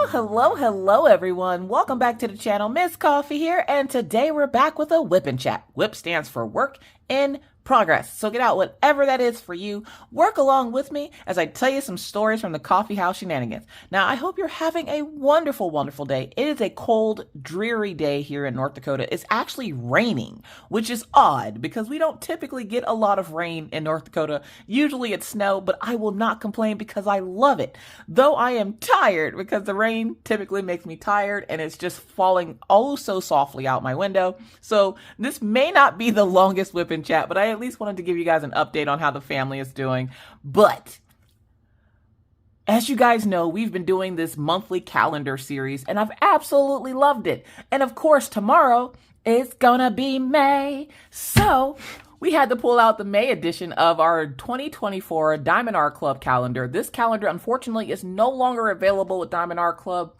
Hello everyone. Welcome back to the channel. Miss Coffee here, and today we're back with a whip and chat. Whip stands for work in progress. So get out whatever that is for you. Work along with me as I tell you some stories from the coffee house shenanigans. Now, I hope you're having a wonderful, wonderful day. It is a cold, dreary day here in North Dakota. It's actually raining, which is odd because we don't typically get a lot of rain in North Dakota. Usually it's snow, but I will not complain because I love it. Though I am tired because the rain typically makes me tired and it's just falling oh so softly out my window. So this may not be the longest whip and chat, but I at least wanted to give you guys an update on how the family is doing. But as you guys know, we've been doing this monthly calendar series and I've absolutely loved it. And of course, tomorrow it's gonna be May. So we had to pull out the May edition of our 2024 Diamond Art Club calendar. This calendar, unfortunately, is no longer available with Diamond Art Club.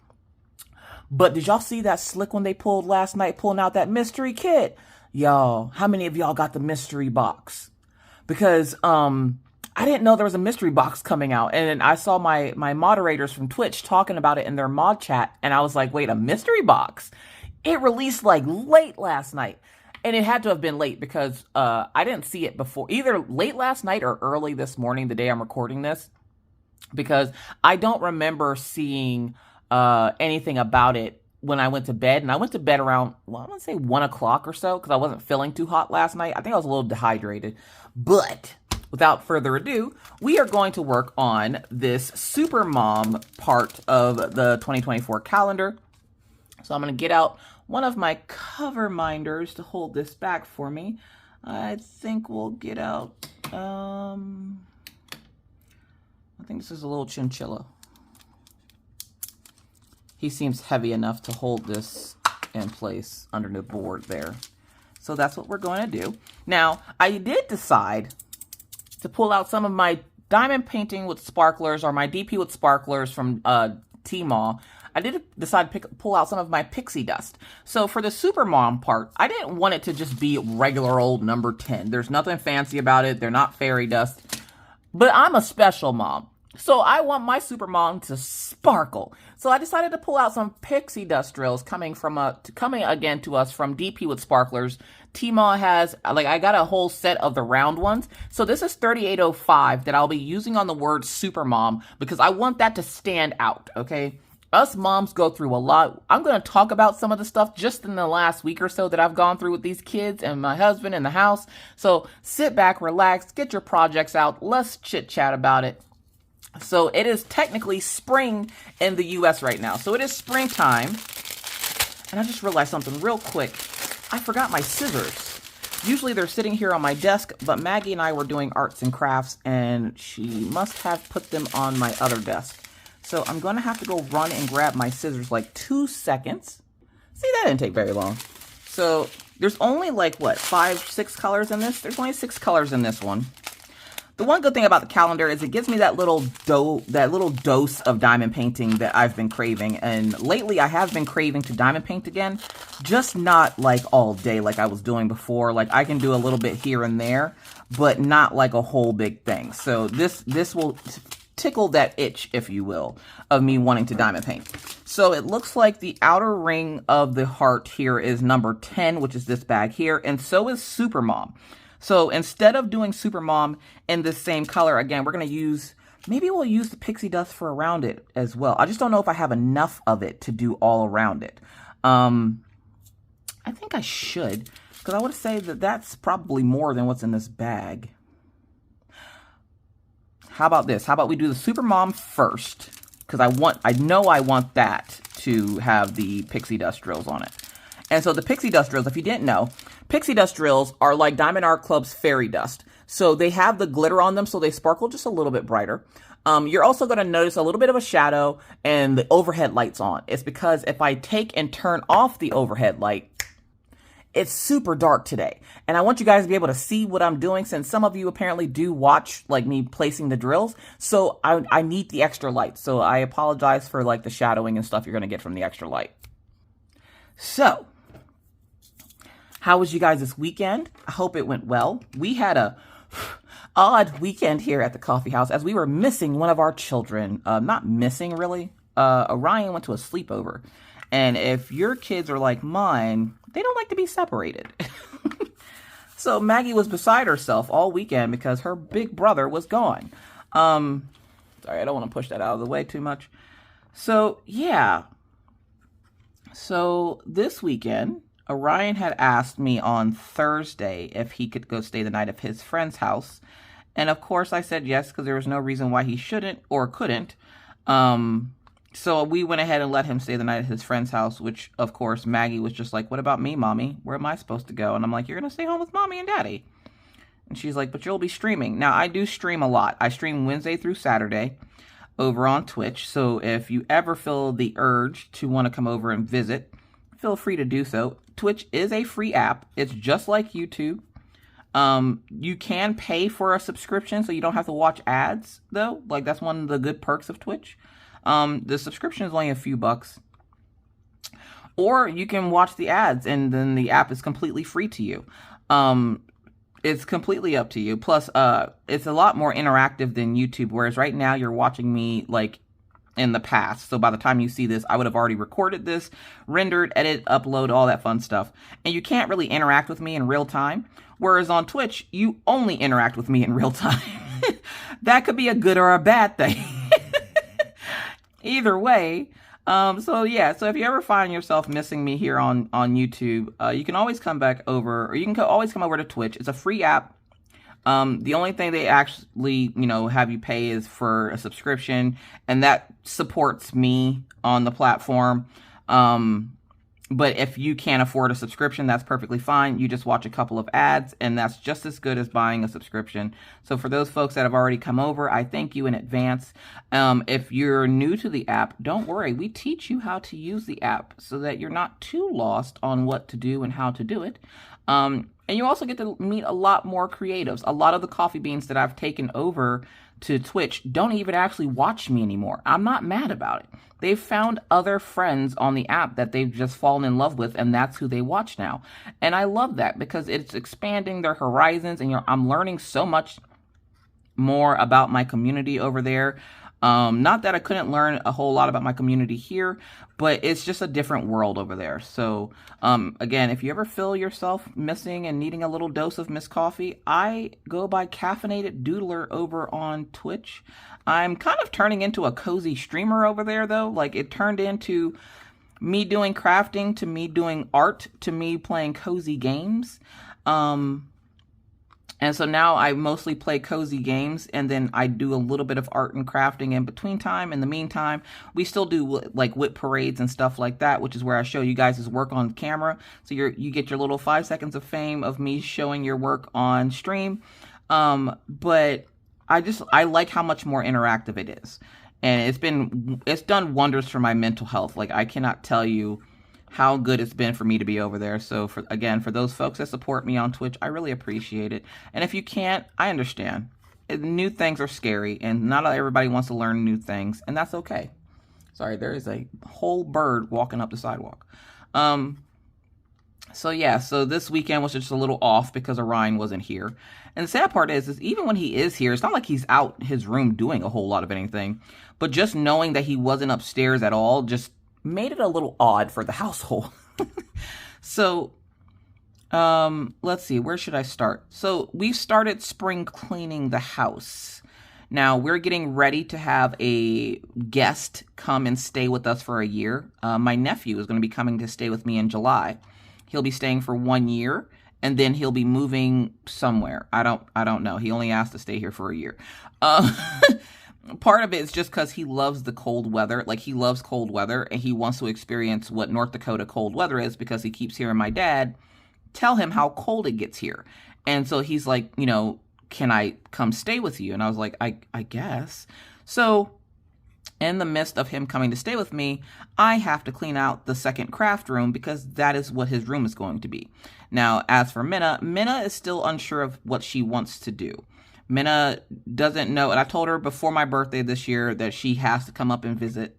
But did y'all see that slick one they pulled last night, pulling out that mystery kit? Y'all, how many of y'all got the mystery box? Because I didn't know there was a mystery box coming out. And I saw my moderators from Twitch talking about it in their mod chat. And I was like, wait, a mystery box? It released like late last night. And it had to have been late because I didn't see it before, either late last night or early this morning, the day I'm recording this. Because I don't remember seeing anything about it when I went to bed. And I went to bed around, well, I want to say 1 o'clock or so, because I wasn't feeling too hot last night. I think I was a little dehydrated. But without further ado, we are going to work on this Super Mom part of the 2024 calendar. So I'm going to get out one of my cover minders to hold this back for me. I think we'll get out, I think this is a little chinchilla. He seems heavy enough to hold this in place under the board there. So that's what we're going to do. Now, I did decide to pull out some of my diamond painting with sparklers or my DP with sparklers from Tmall. I did decide to pull out some of my pixie dust. So for the Super Mom part, I didn't want it to just be regular old number 10. There's nothing fancy about it. They're not fairy dust. But I'm a special mom. So I want my Super Mom to sparkle. So I decided to pull out some pixie dust drills coming again to us from DP with Sparklers. Tmall has, like, I got a whole set of the round ones. So this is 3805 that I'll be using on the word Super Mom because I want that to stand out, okay? Us moms go through a lot. I'm going to talk about some of the stuff just in the last week or so that I've gone through with these kids and my husband in the house. So sit back, relax, get your projects out. Let's chit chat about it. So it is technically spring in the US right now. So it is springtime. And I just realized something real quick. I forgot my scissors. Usually they're sitting here on my desk, but Maggie and I were doing arts and crafts and she must have put them on my other desk. So I'm going to have to go run and grab my scissors like 2 seconds. See, that didn't take very long. So there's only like, what, 5, 6 colors in this? There's only 6 colors in this one. The one good thing about the calendar is it gives me that little dose of diamond painting that I've been craving. And lately I have been craving to diamond paint again, just not like all day like I was doing before. Like I can do a little bit here and there, but not like a whole big thing. So this will tickle that itch, if you will, of me wanting to diamond paint. So it looks like the outer ring of the heart here is number 10, which is this bag here. And so is Super Mom. So instead of doing Super Mom in the same color, again, we're going to use, maybe we'll use the pixie dust for around it as well. I just don't know if I have enough of it to do all around it. I think I should, because I would say that that's probably more than what's in this bag. How about this? How about we do the Super Mom first? Because I know I want that to have the pixie dust drills on it. And so the pixie dust drills, if you didn't know, pixie dust drills are like Diamond Art Club's fairy dust. So they have the glitter on them, so they sparkle just a little bit brighter. You're also going to notice a little bit of a shadow and the overhead lights on. It's because if I take and turn off the overhead light, it's super dark today. And I want you guys to be able to see what I'm doing since some of you apparently do watch like me placing the drills. So I need the extra light. So I apologize for like the shadowing and stuff you're going to get from the extra light. So how was you guys this weekend? I hope it went well. We had a odd weekend here at the coffee house as we were missing one of our children. Not missing really. Orion went to a sleepover. And if your kids are like mine, they don't like to be separated. So Maggie was beside herself all weekend because her big brother was gone. Sorry, I don't want to push that out of the way too much. So, yeah. So this weekend, Orion had asked me on Thursday if he could go stay the night at his friend's house. And of course I said yes, because there was no reason why he shouldn't or couldn't. So we went ahead and let him stay the night at his friend's house, which of course Maggie was just like, what about me, Mommy? Where am I supposed to go? And I'm like, you're going to stay home with Mommy and Daddy. And she's like, but you'll be streaming. Now, I do stream a lot. I stream Wednesday through Saturday over on Twitch. So if you ever feel the urge to want to come over and visit, feel free to do so. Twitch is a free app. It's just like YouTube. You can pay for a subscription so you don't have to watch ads, though. Like, that's one of the good perks of Twitch. The subscription is only a few bucks. Or you can watch the ads and then the app is completely free to you. It's completely up to you. Plus, it's a lot more interactive than YouTube, whereas right now you're watching me like in the past. So by the time you see this, I would have already recorded this, rendered, edit, upload, all that fun stuff. And you can't really interact with me in real time. Whereas on Twitch, you only interact with me in real time. That could be a good or a bad thing. Either way. So yeah, so if you ever find yourself missing me here on YouTube, you can always come back over, or you can always come over to Twitch. It's a free app. The only thing they actually, have you pay is for a subscription, and that supports me on the platform. But if you can't afford a subscription, that's perfectly fine. You just watch a couple of ads, and that's just as good as buying a subscription. So for those folks that have already come over, I thank you in advance. If you're new to the app, don't worry. We teach you how to use the app so that you're not too lost on what to do and how to do it. And you also get to meet a lot more creatives. A lot of the coffee beans that I've taken over to Twitch don't even actually watch me anymore. I'm not mad about it. They've found other friends on the app that they've just fallen in love with, and that's who they watch now. And I love that because it's expanding their horizons, and I'm learning so much more about my community over there. Not that I couldn't learn a whole lot about my community here, but it's just a different world over there. So, again, if you ever feel yourself missing and needing a little dose of Miss Coffee, I go by Caffeinated Doodler over on Twitch. I'm kind of turning into a cozy streamer over there, though. Like, it turned into me doing crafting, to me doing art, to me playing cozy games. And so now I mostly play cozy games, and then I do a little bit of art and crafting in between time. In the meantime, we still do like whip parades and stuff like that, which is where I show you guys' work on camera. So you get your little 5 seconds of fame of me showing your work on stream. But I like how much more interactive it is. And it's done wonders for my mental health. Like, I cannot tell you how good it's been for me to be over there. So for those folks that support me on Twitch, I really appreciate it. And if you can't, I understand. New things are scary, and not everybody wants to learn new things, and that's okay. Sorry, there is a whole bird walking up the sidewalk. So yeah, so this weekend was just a little off because Orion wasn't here. And the sad part is even when he is here, it's not like he's out his room doing a whole lot of anything. But just knowing that he wasn't upstairs at all just made it a little odd for the household. So, let's see, where should I start? So we've started spring cleaning the house. Now we're getting ready to have a guest come and stay with us for a year. My nephew is going to be coming to stay with me in July. He'll be staying for 1 year, and then he'll be moving somewhere. I don't know. He only asked to stay here for a year. Part of it is just because he loves the cold weather. Like, he loves cold weather, and he wants to experience what North Dakota cold weather is because he keeps hearing my dad tell him how cold it gets here. And so he's like, can I come stay with you? And I was like, I guess. So in the midst of him coming to stay with me, I have to clean out the second craft room because that is what his room is going to be. Now, as for Minna is still unsure of what she wants to do. Minna doesn't know, and I told her before my birthday this year that she has to come up and visit.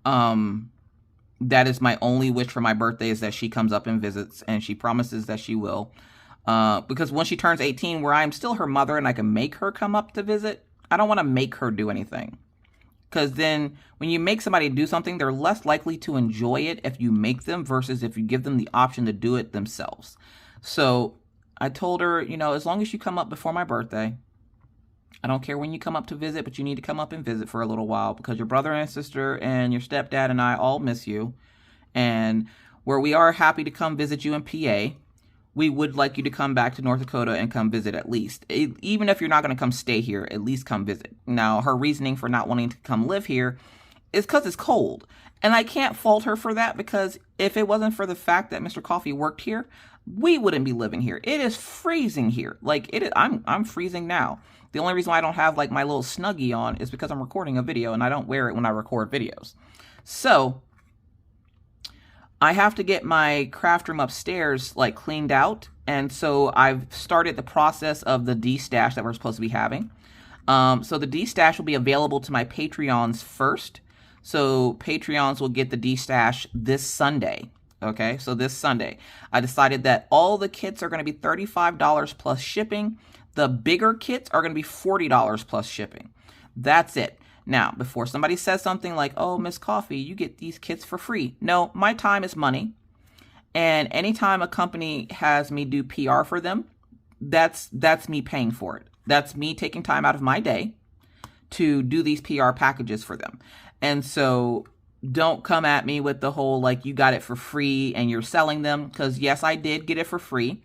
That is my only wish for my birthday, is that she comes up and visits, and she promises that she will. Because when she turns 18, where I'm still her mother and I can make her come up to visit, I don't want to make her do anything. Because then when you make somebody do something, they're less likely to enjoy it if you make them versus if you give them the option to do it themselves. So I told her, you know, as long as you come up before my birthday, I don't care when you come up to visit, but you need to come up and visit for a little while because your brother and sister and your stepdad and I all miss you. And where we are happy to come visit you in PA, we would like you to come back to North Dakota and come visit at least. Even if you're not going to come stay here, at least come visit. Now, her reasoning for not wanting to come live here is because it's cold. And I can't fault her for that because if it wasn't for the fact that Mr. Coffee worked here, we wouldn't be living here. It is freezing here. Like, it is, I'm freezing now. The only reason why I don't have, like, my little Snuggie on is because I'm recording a video and I don't wear it when I record videos. So I have to get my craft room upstairs, like, cleaned out. And so I've started the process of the Destash that we're supposed to be having. So the Destash will be available to my Patreons first. So Patreons will get the Destash this Sunday. Okay, so this Sunday. I decided that all the kits are going to be $35 plus shipping. The bigger kits are going to be $40 plus shipping. That's it. Now, before somebody says something like, oh, Miss Coffee, you get these kits for free. No, my time is money. And anytime a company has me do PR for them, that's me paying for it. That's me taking time out of my day to do these PR packages for them. And so don't come at me with the whole, like, you got it for free and you're selling them. Because, yes, I did get it for free.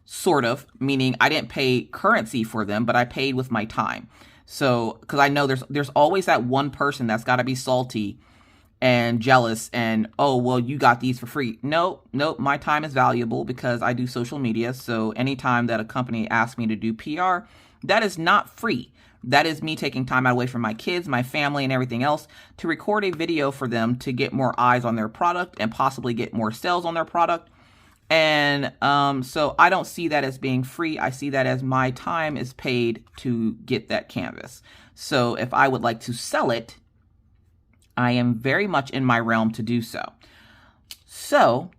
Sort of, meaning I didn't pay currency for them, but I paid with my time. So, because I know there's always that one person that's got to be salty and jealous and, oh, well, you got these for free. Nope, my time is valuable because I do social media. So anytime that a company asks me to do PR, that is not free. That is me taking time away from my kids, my family, and everything else to record a video for them to get more eyes on their product and possibly get more sales on their product. And so I don't see that as being free. I see that as my time is paid to get that canvas. So if I would like to sell it, I am very much in my realm to do so. So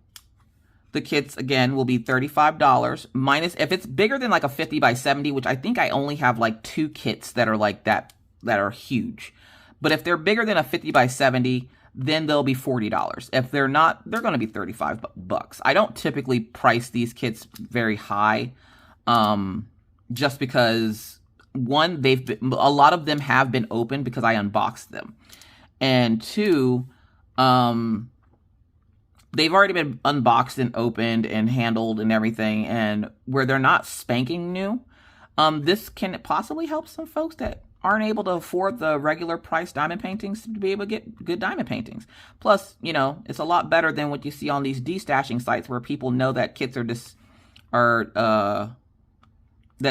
the kits, again, will be $35 minus if it's bigger than like a 50 by 70, which I think I only have like 2 kits that are like that are huge. But if they're bigger than a 50 by 70, then they'll be $40. If they're not, they're going to be $35. I don't typically price these kits very high, just because one, a lot of them have been opened because I unboxed them, and two, they've already been unboxed and opened and handled and everything, and where they're not spanking new, this can possibly help some folks that aren't able to afford the regular price diamond paintings to be able to get good diamond paintings. Plus, you know, it's a lot better than what you see on these destashing sites where people know that kits that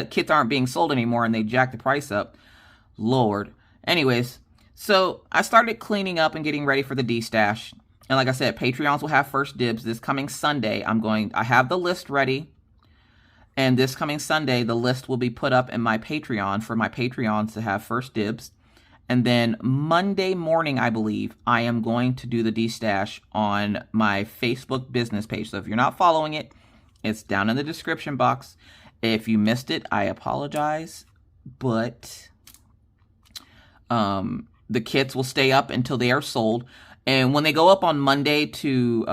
kits aren't being sold anymore and they jack the price up. Lord. Anyways, so I started cleaning up and getting ready for the Destash. And like I said, Patreons will have first dibs this coming Sunday. I have the list ready. And this coming Sunday, the list will be put up in my Patreon for my Patreons to have first dibs. And then Monday morning, I believe, I am going to do the Destash on my Facebook business page. So if you're not following it, it's down in the description box. If you missed it, I apologize. But the kits will stay up until they are sold. And when they go up on Monday to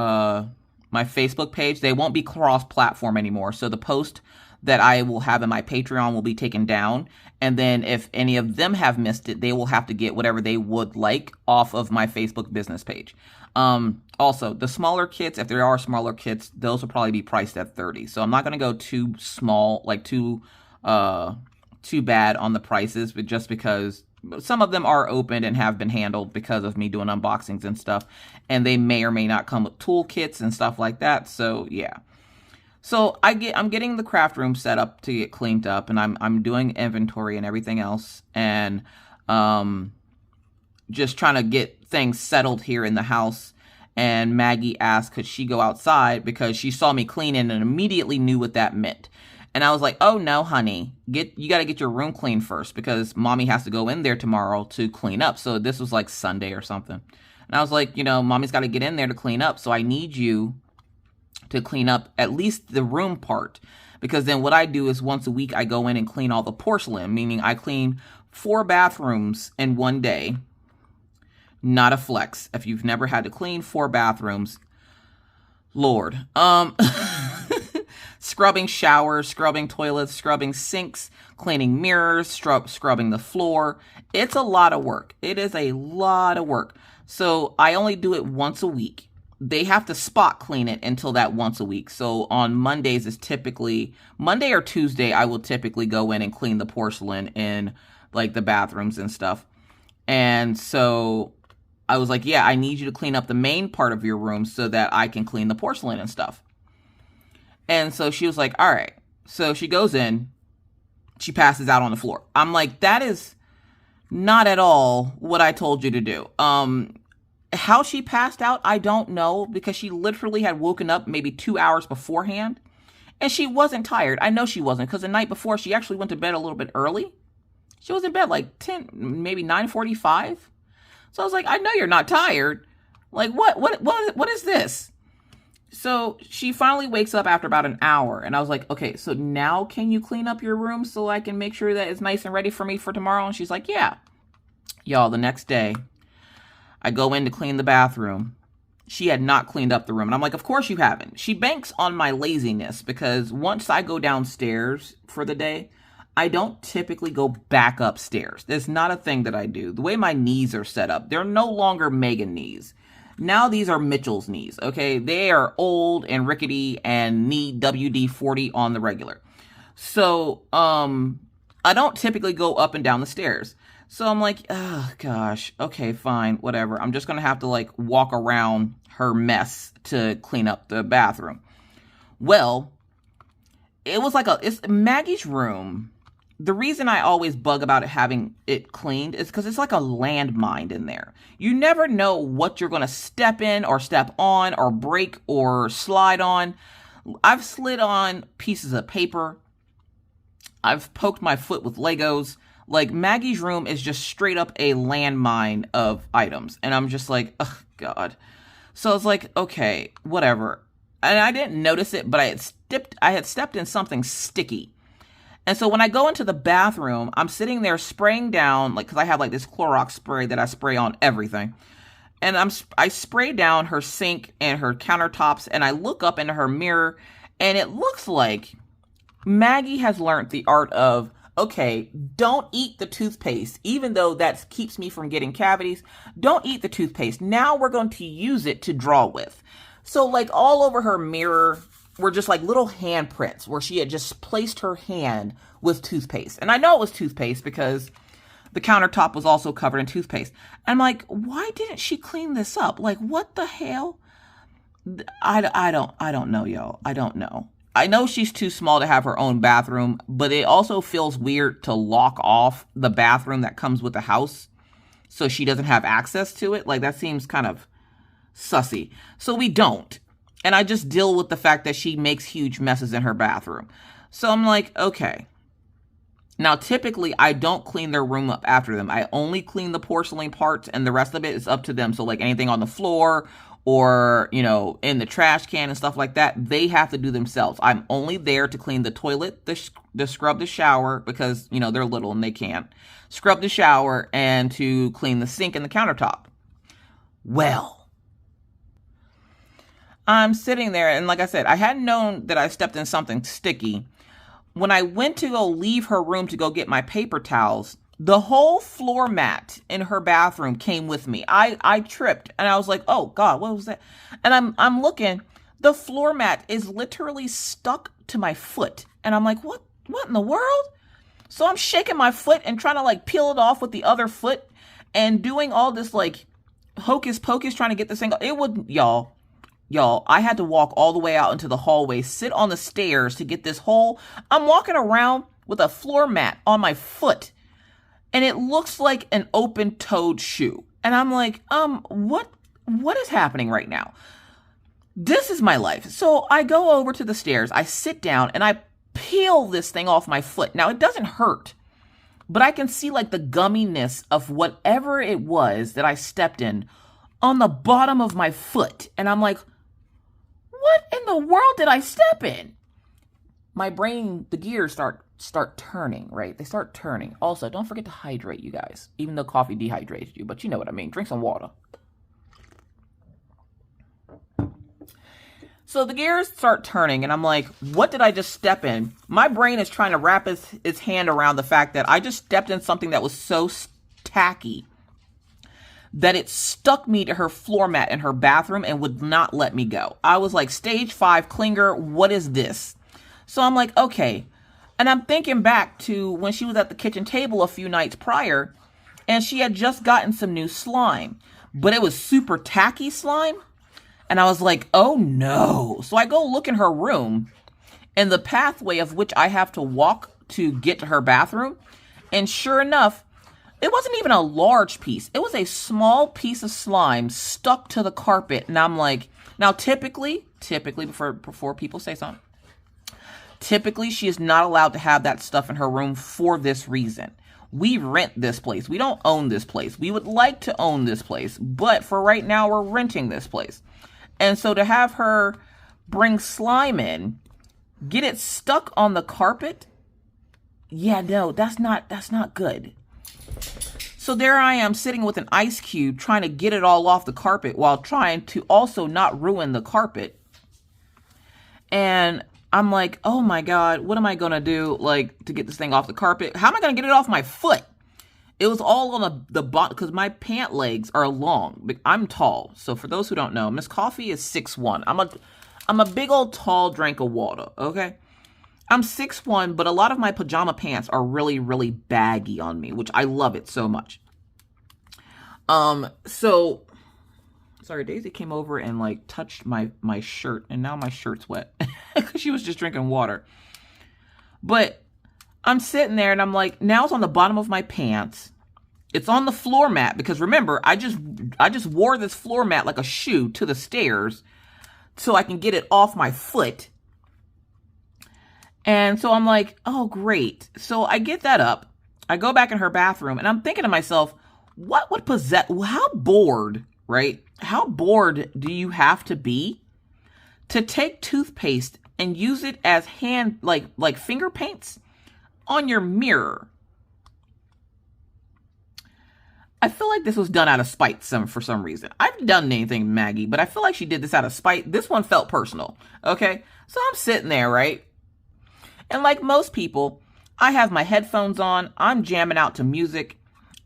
my Facebook page, they won't be cross-platform anymore. So the post that I will have in my Patreon will be taken down. And then if any of them have missed it, they will have to get whatever they would like off of my Facebook business page. Also, the smaller kits, if there are smaller kits, those will probably be priced at $30. So I'm not going to go too small, like too bad on the prices, but just because some of them are opened and have been handled because of me doing unboxings and stuff. And they may or may not come with toolkits and stuff like that. So, yeah. So I'm getting the craft room set up to get cleaned up, and I'm doing inventory and everything else, and just trying to get things settled here in the house. And Maggie asked, could she go outside, because she saw me cleaning and immediately knew what that meant. And I was like, oh no, honey, you got to get your room clean first, because mommy has to go in there tomorrow to clean up. So this was like Sunday or something. And I was like, you know, mommy's got to get in there to clean up. So I need you to clean up at least the room part, because then what I do is once a week I go in and clean all the porcelain, meaning I clean 4 bathrooms in one day, Not a flex. If you've never had to clean 4 bathrooms, Lord. Scrubbing showers, scrubbing toilets, scrubbing sinks, cleaning mirrors, scrubbing the floor. It's a lot of work. It is a lot of work. So I only do it once a week. They have to spot clean it until that once a week. So on Mondays is typically, Monday or Tuesday, I will typically go in and clean the porcelain in like the bathrooms and stuff. And so I was like, yeah, I need you to clean up the main part of your room so that I can clean the porcelain and stuff. And so she was like, all right. So she goes in, she passes out on the floor. I'm like, that is not at all what I told you to do. How she passed out, I don't know, because she literally had woken up maybe 2 hours beforehand, and she wasn't tired. I know she wasn't, because the night before, she actually went to bed a little bit early. She was in bed like 10, maybe 9:45. So I was like, I know you're not tired. Like, what is this? So she finally wakes up after about an hour, and I was like, okay, so now can you clean up your room so I can make sure that it's nice and ready for me for tomorrow? And she's like, yeah. Y'all, the next day, I go in to clean the bathroom. She had not cleaned up the room. And I'm like, of course you haven't. She banks on my laziness because once I go downstairs for the day, I don't typically go back upstairs. There's not a thing that I do. The way my knees are set up, they're no longer Megan knees. Now these are Mitchell's knees, okay? They are old and rickety and need WD-40 on the regular. So, I don't typically go up and down the stairs. So I'm like, oh gosh, okay, fine, whatever. I'm just gonna have to like walk around her mess to clean up the bathroom. Well, it was like it's Maggie's room. The reason I always bug about it having it cleaned is because it's like a landmine in there. You never know what you're gonna step in or step on or break or slide on. I've slid on pieces of paper. I've poked my foot with Legos. Like, Maggie's room is just straight up a landmine of items. And I'm just like, oh, God. So I was like, okay, whatever. And I didn't notice it, but I had stepped in something sticky. And so when I go into the bathroom, I'm sitting there spraying down, like, because I have, like, this Clorox spray that I spray on everything. And I spray down her sink and her countertops, and I look up into her mirror, and it looks like Maggie has learned the art of, okay, don't eat the toothpaste, even though that keeps me from getting cavities. Don't eat the toothpaste. Now we're going to use it to draw with. So like all over her mirror were just like little handprints where she had just placed her hand with toothpaste. And I know it was toothpaste because the countertop was also covered in toothpaste. I'm like, why didn't she clean this up? Like, what the hell? I don't know, y'all. I don't know. I know she's too small to have her own bathroom, but it also feels weird to lock off the bathroom that comes with the house so she doesn't have access to it. Like, that seems kind of sussy. So we don't. And I just deal with the fact that she makes huge messes in her bathroom. So I'm like, okay. Now, typically, I don't clean their room up after them. I only clean the porcelain parts, and the rest of it is up to them. So, like, anything on the floor or, you know, in the trash can and stuff like that, they have to do themselves. I'm only there to clean the toilet, to scrub the shower, because, you know, they're little and they can't. Scrub the shower and to clean the sink and the countertop. Well, I'm sitting there, and like I said, I hadn't known that I stepped in something sticky. When I went to go leave her room to go get my paper towels, the whole floor mat in her bathroom came with me. I tripped, and I was like, oh God, what was that? And I'm looking, the floor mat is literally stuck to my foot. And I'm like, what in the world? So I'm shaking my foot and trying to like peel it off with the other foot and doing all this like hocus pocus trying to get this thing. It would, y'all, I had to walk all the way out into the hallway, sit on the stairs to get this whole, I'm walking around with a floor mat on my foot. And it looks like an open-toed shoe. And I'm like, what is happening right now? This is my life. So I go over to the stairs, I sit down, and I peel this thing off my foot. Now, it doesn't hurt, but I can see like the gumminess of whatever it was that I stepped in on the bottom of my foot. And I'm like, what in the world did I step in? My brain, the gears start start turning, right? They start turning. Also, don't forget to hydrate, you guys. Even though coffee dehydrates you, but you know what I mean. Drink some water. So the gears start turning, and I'm like, what did I just step in? My brain is trying to wrap its hand around the fact that I just stepped in something that was so tacky that it stuck me to her floor mat in her bathroom and would not let me go. I was like, stage 5 clinger, what is this? So I'm like, okay. And I'm thinking back to when she was at the kitchen table a few nights prior, and she had just gotten some new slime, but it was super tacky slime. And I was like, oh no. So I go look in her room and the pathway of which I have to walk to get to her bathroom. And sure enough, it wasn't even a large piece. It was a small piece of slime stuck to the carpet. And I'm like, now typically before people say something, typically she is not allowed to have that stuff in her room for this reason. We rent this place. We don't own this place. We would like to own this place, but for right now, we're renting this place. And so to have her bring slime in, get it stuck on the carpet, yeah, no, that's not good. So there I am sitting with an ice cube trying to get it all off the carpet while trying to also not ruin the carpet. And I'm like, oh my God, what am I going to do, like, to get this thing off the carpet? How am I going to get it off my foot? It was all on the bottom because my pant legs are long. I'm tall. So for those who don't know, Miss Coffee is 6'1". I'm a big old tall drink of water, okay? I'm 6'1", but a lot of my pajama pants are really, really baggy on me, which I love it so much. So, sorry, Daisy came over and like touched my shirt, and now my shirt's wet because she was just drinking water. But I'm sitting there and I'm like, now it's on the bottom of my pants. It's on the floor mat because remember, I just wore this floor mat like a shoe to the stairs so I can get it off my foot. And so I'm like, oh, great. So I get that up. I go back in her bathroom and I'm thinking to myself, what would possess, how bored, right? How bored do you have to be to take toothpaste and use it as like finger paints on your mirror? I feel like this was done out of spite for some reason. I haven't done anything, Maggie, but I feel like she did this out of spite. This one felt personal, okay? So I'm sitting there, right? And like most people, I have my headphones on. I'm jamming out to music.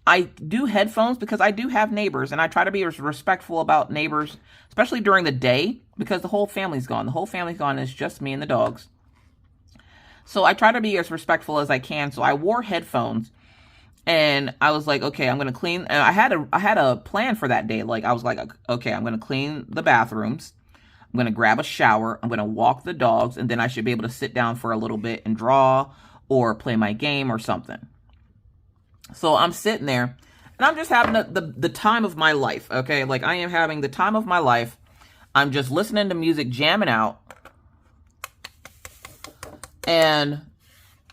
I do headphones because I do have neighbors, and I try to be respectful about neighbors, especially during the day, because the whole family's gone. The whole family's gone, and it's just me and the dogs. So I try to be as respectful as I can. So I wore headphones. And I was like, okay, I'm going to clean. And I had a plan for that day. Like, I was like, okay, I'm going to clean the bathrooms. I'm going to grab a shower. I'm going to walk the dogs. And then I should be able to sit down for a little bit and draw or play my game or something. So I'm sitting there and I'm just having the time of my life. Okay. Like, I am having the time of my life. I'm just listening to music, jamming out. And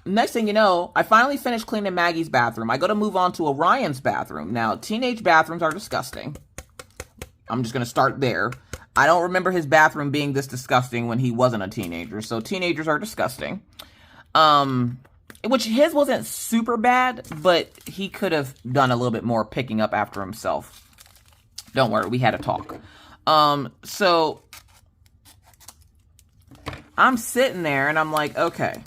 next thing you know, I finally finished cleaning Maggie's bathroom. I go to move on to Orion's bathroom. Now, teenage bathrooms are disgusting. I'm just going to start there. I don't remember his bathroom being this disgusting when he wasn't a teenager. So teenagers are disgusting. Which his wasn't super bad, but he could have done a little bit more picking up after himself. Don't worry, we had a talk. So I'm sitting there and I'm like, okay.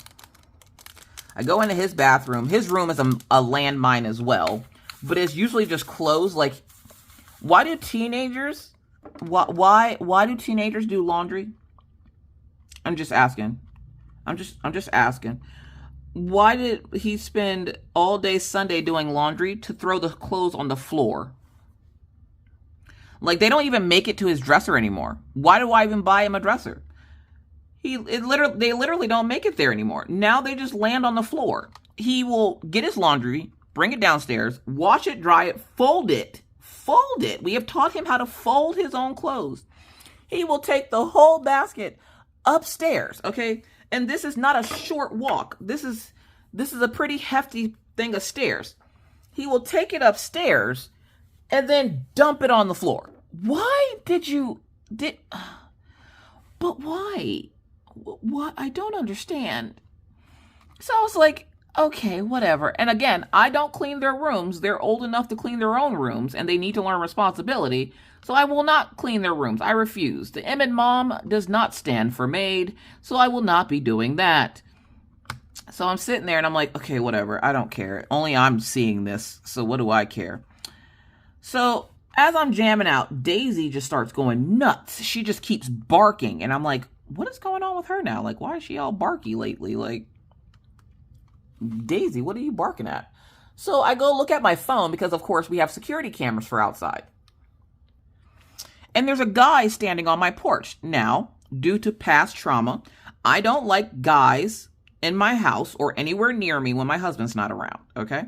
I go into his bathroom. His room is a landmine as well, but it's usually just closed. Like, why do teenagers do laundry? I'm just asking. I'm just asking. Why did he spend all day Sunday doing laundry to throw the clothes on the floor? Like, they don't even make it to his dresser anymore. Why do I even buy him a dresser? They literally don't make it there anymore. Now they just land on the floor. He will get his laundry, bring it downstairs, wash it, dry it, fold it. Fold it. We have taught him how to fold his own clothes. He will take the whole basket upstairs, okay? And this is not a short walk. This is a pretty hefty thing of stairs. He will take it upstairs and then dump it on the floor. Why but why? What? I don't understand. So I was like, okay, whatever. And again, I don't clean their rooms. They're old enough to clean their own rooms, and they need to learn responsibility. So I will not clean their rooms. I refuse. The Emmett mom does not stand for maid, so I will not be doing that. So I'm sitting there and I'm like, okay, whatever. I don't care. Only I'm seeing this, so what do I care? So as I'm jamming out, Daisy just starts going nuts. She just keeps barking, and I'm like, what is going on with her now? Like, why is she all barky lately? Like, Daisy, what are you barking at? So I go look at my phone because, of course, we have security cameras for outside. And there's a guy standing on my porch. Now, due to past trauma, I don't like guys in my house or anywhere near me when my husband's not around, okay?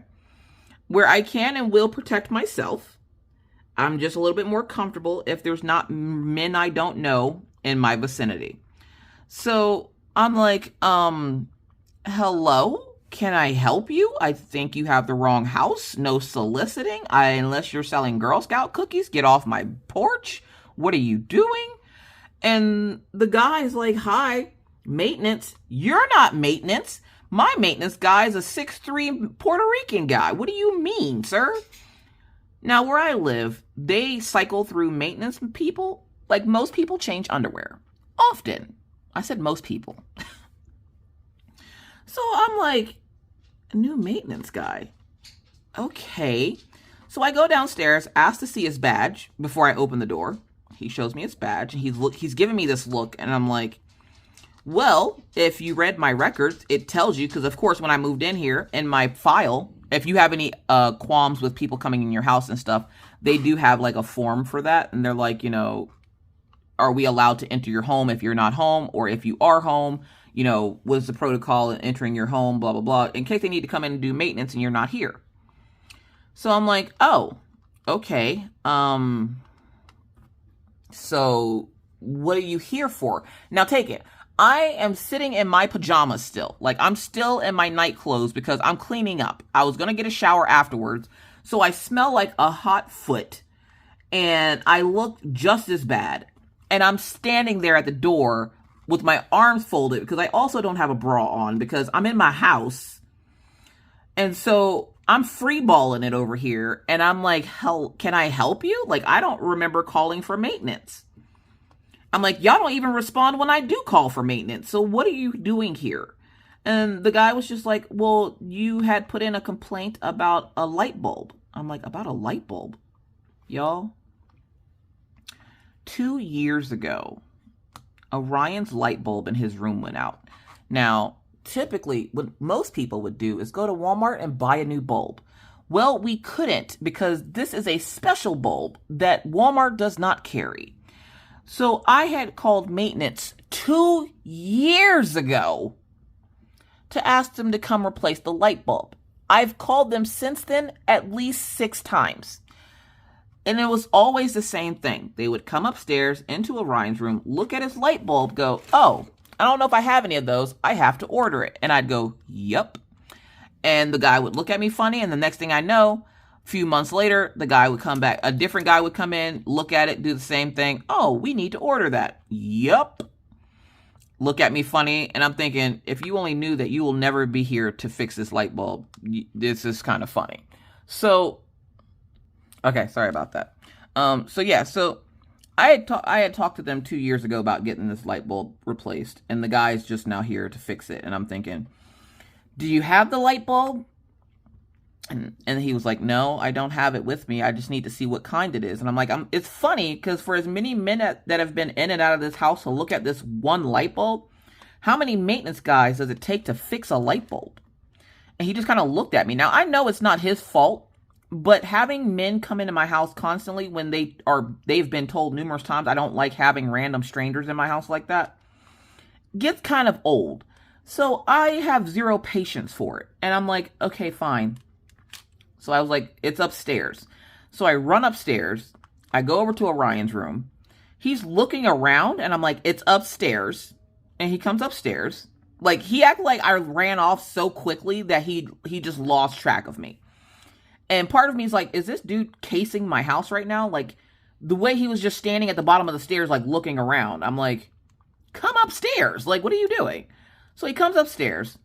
Where I can and will protect myself, I'm just a little bit more comfortable if there's not men I don't know in my vicinity. So I'm like, hello? Can I help you? I think you have the wrong house. No soliciting. Unless you're selling Girl Scout cookies, get off my porch. What are you doing? And the guy's like, hi, maintenance. You're not maintenance. My maintenance guy is a 6'3" Puerto Rican guy. What do you mean, sir? Now, where I live, they cycle through maintenance people. Like, most people change underwear. Often. I said most people. So I'm like, a new maintenance guy. Okay. So I go downstairs, ask to see his badge before I open the door. He shows me his badge, and he's giving me this look, and I'm like, well, if you read my records, it tells you, because of course when I moved in here, in my file, if you have any qualms with people coming in your house and stuff, they do have like a form for that, and they're like, you know, are we allowed to enter your home if you're not home, or if you are home, you know, what is the protocol in entering your home, blah, blah, blah, in case they need to come in and do maintenance and you're not here. So I'm like, oh, okay. So what are you here for? Now take it. I am sitting in my pajamas still. Like, I'm still in my night clothes because I'm cleaning up. I was going to get a shower afterwards. So I smell like a hot foot. And I look just as bad. And I'm standing there at the door with my arms folded because I also don't have a bra on because I'm in my house. And so I'm freeballing it over here. And I'm like, hell, can I help you? Like, I don't remember calling for maintenance. I'm like, y'all don't even respond when I do call for maintenance. So what are you doing here? And the guy was just like, well, you had put in a complaint about a light bulb. I'm like, about a light bulb? Y'all, 2 years ago, Orion's light bulb in his room went out. Now, typically, what most people would do is go to Walmart and buy a new bulb. Well, we couldn't because this is a special bulb that Walmart does not carry. So I had called maintenance 2 years ago to ask them to come replace the light bulb. I've called them since then at least 6 times. And it was always the same thing. They would come upstairs into Orion's room, look at his light bulb, go, oh, I don't know if I have any of those. I have to order it. And I'd go, yep. And the guy would look at me funny. And the next thing I know, a few months later, the guy would come back. A different guy would come in, look at it, do the same thing. Oh, we need to order that. Yep. Look at me funny. And I'm thinking, if you only knew that you will never be here to fix this light bulb, this is kind of funny. So, okay, sorry about that. So I had talked to them 2 years ago about getting this light bulb replaced. And the guy's just now here to fix it. And I'm thinking, do you have the light bulb? And he was like, no, I don't have it with me. I just need to see what kind it is. And I'm like, it's funny because for as many men that have been in and out of this house to look at this one light bulb, how many maintenance guys does it take to fix a light bulb? And he just kind of looked at me. Now, I know it's not his fault, but having men come into my house constantly when they've been told numerous times I don't like having random strangers in my house like that gets kind of old. So I have zero patience for it. And I'm like, okay, fine. So I was like, it's upstairs. So I run upstairs. I go over to Orion's room. He's looking around and I'm like, it's upstairs. And he comes upstairs. Like, he acted like I ran off so quickly that he just lost track of me. And part of me is like, is this dude casing my house right now? Like, the way he was just standing at the bottom of the stairs, like looking around. I'm like, come upstairs. Like, what are you doing? So he comes upstairs.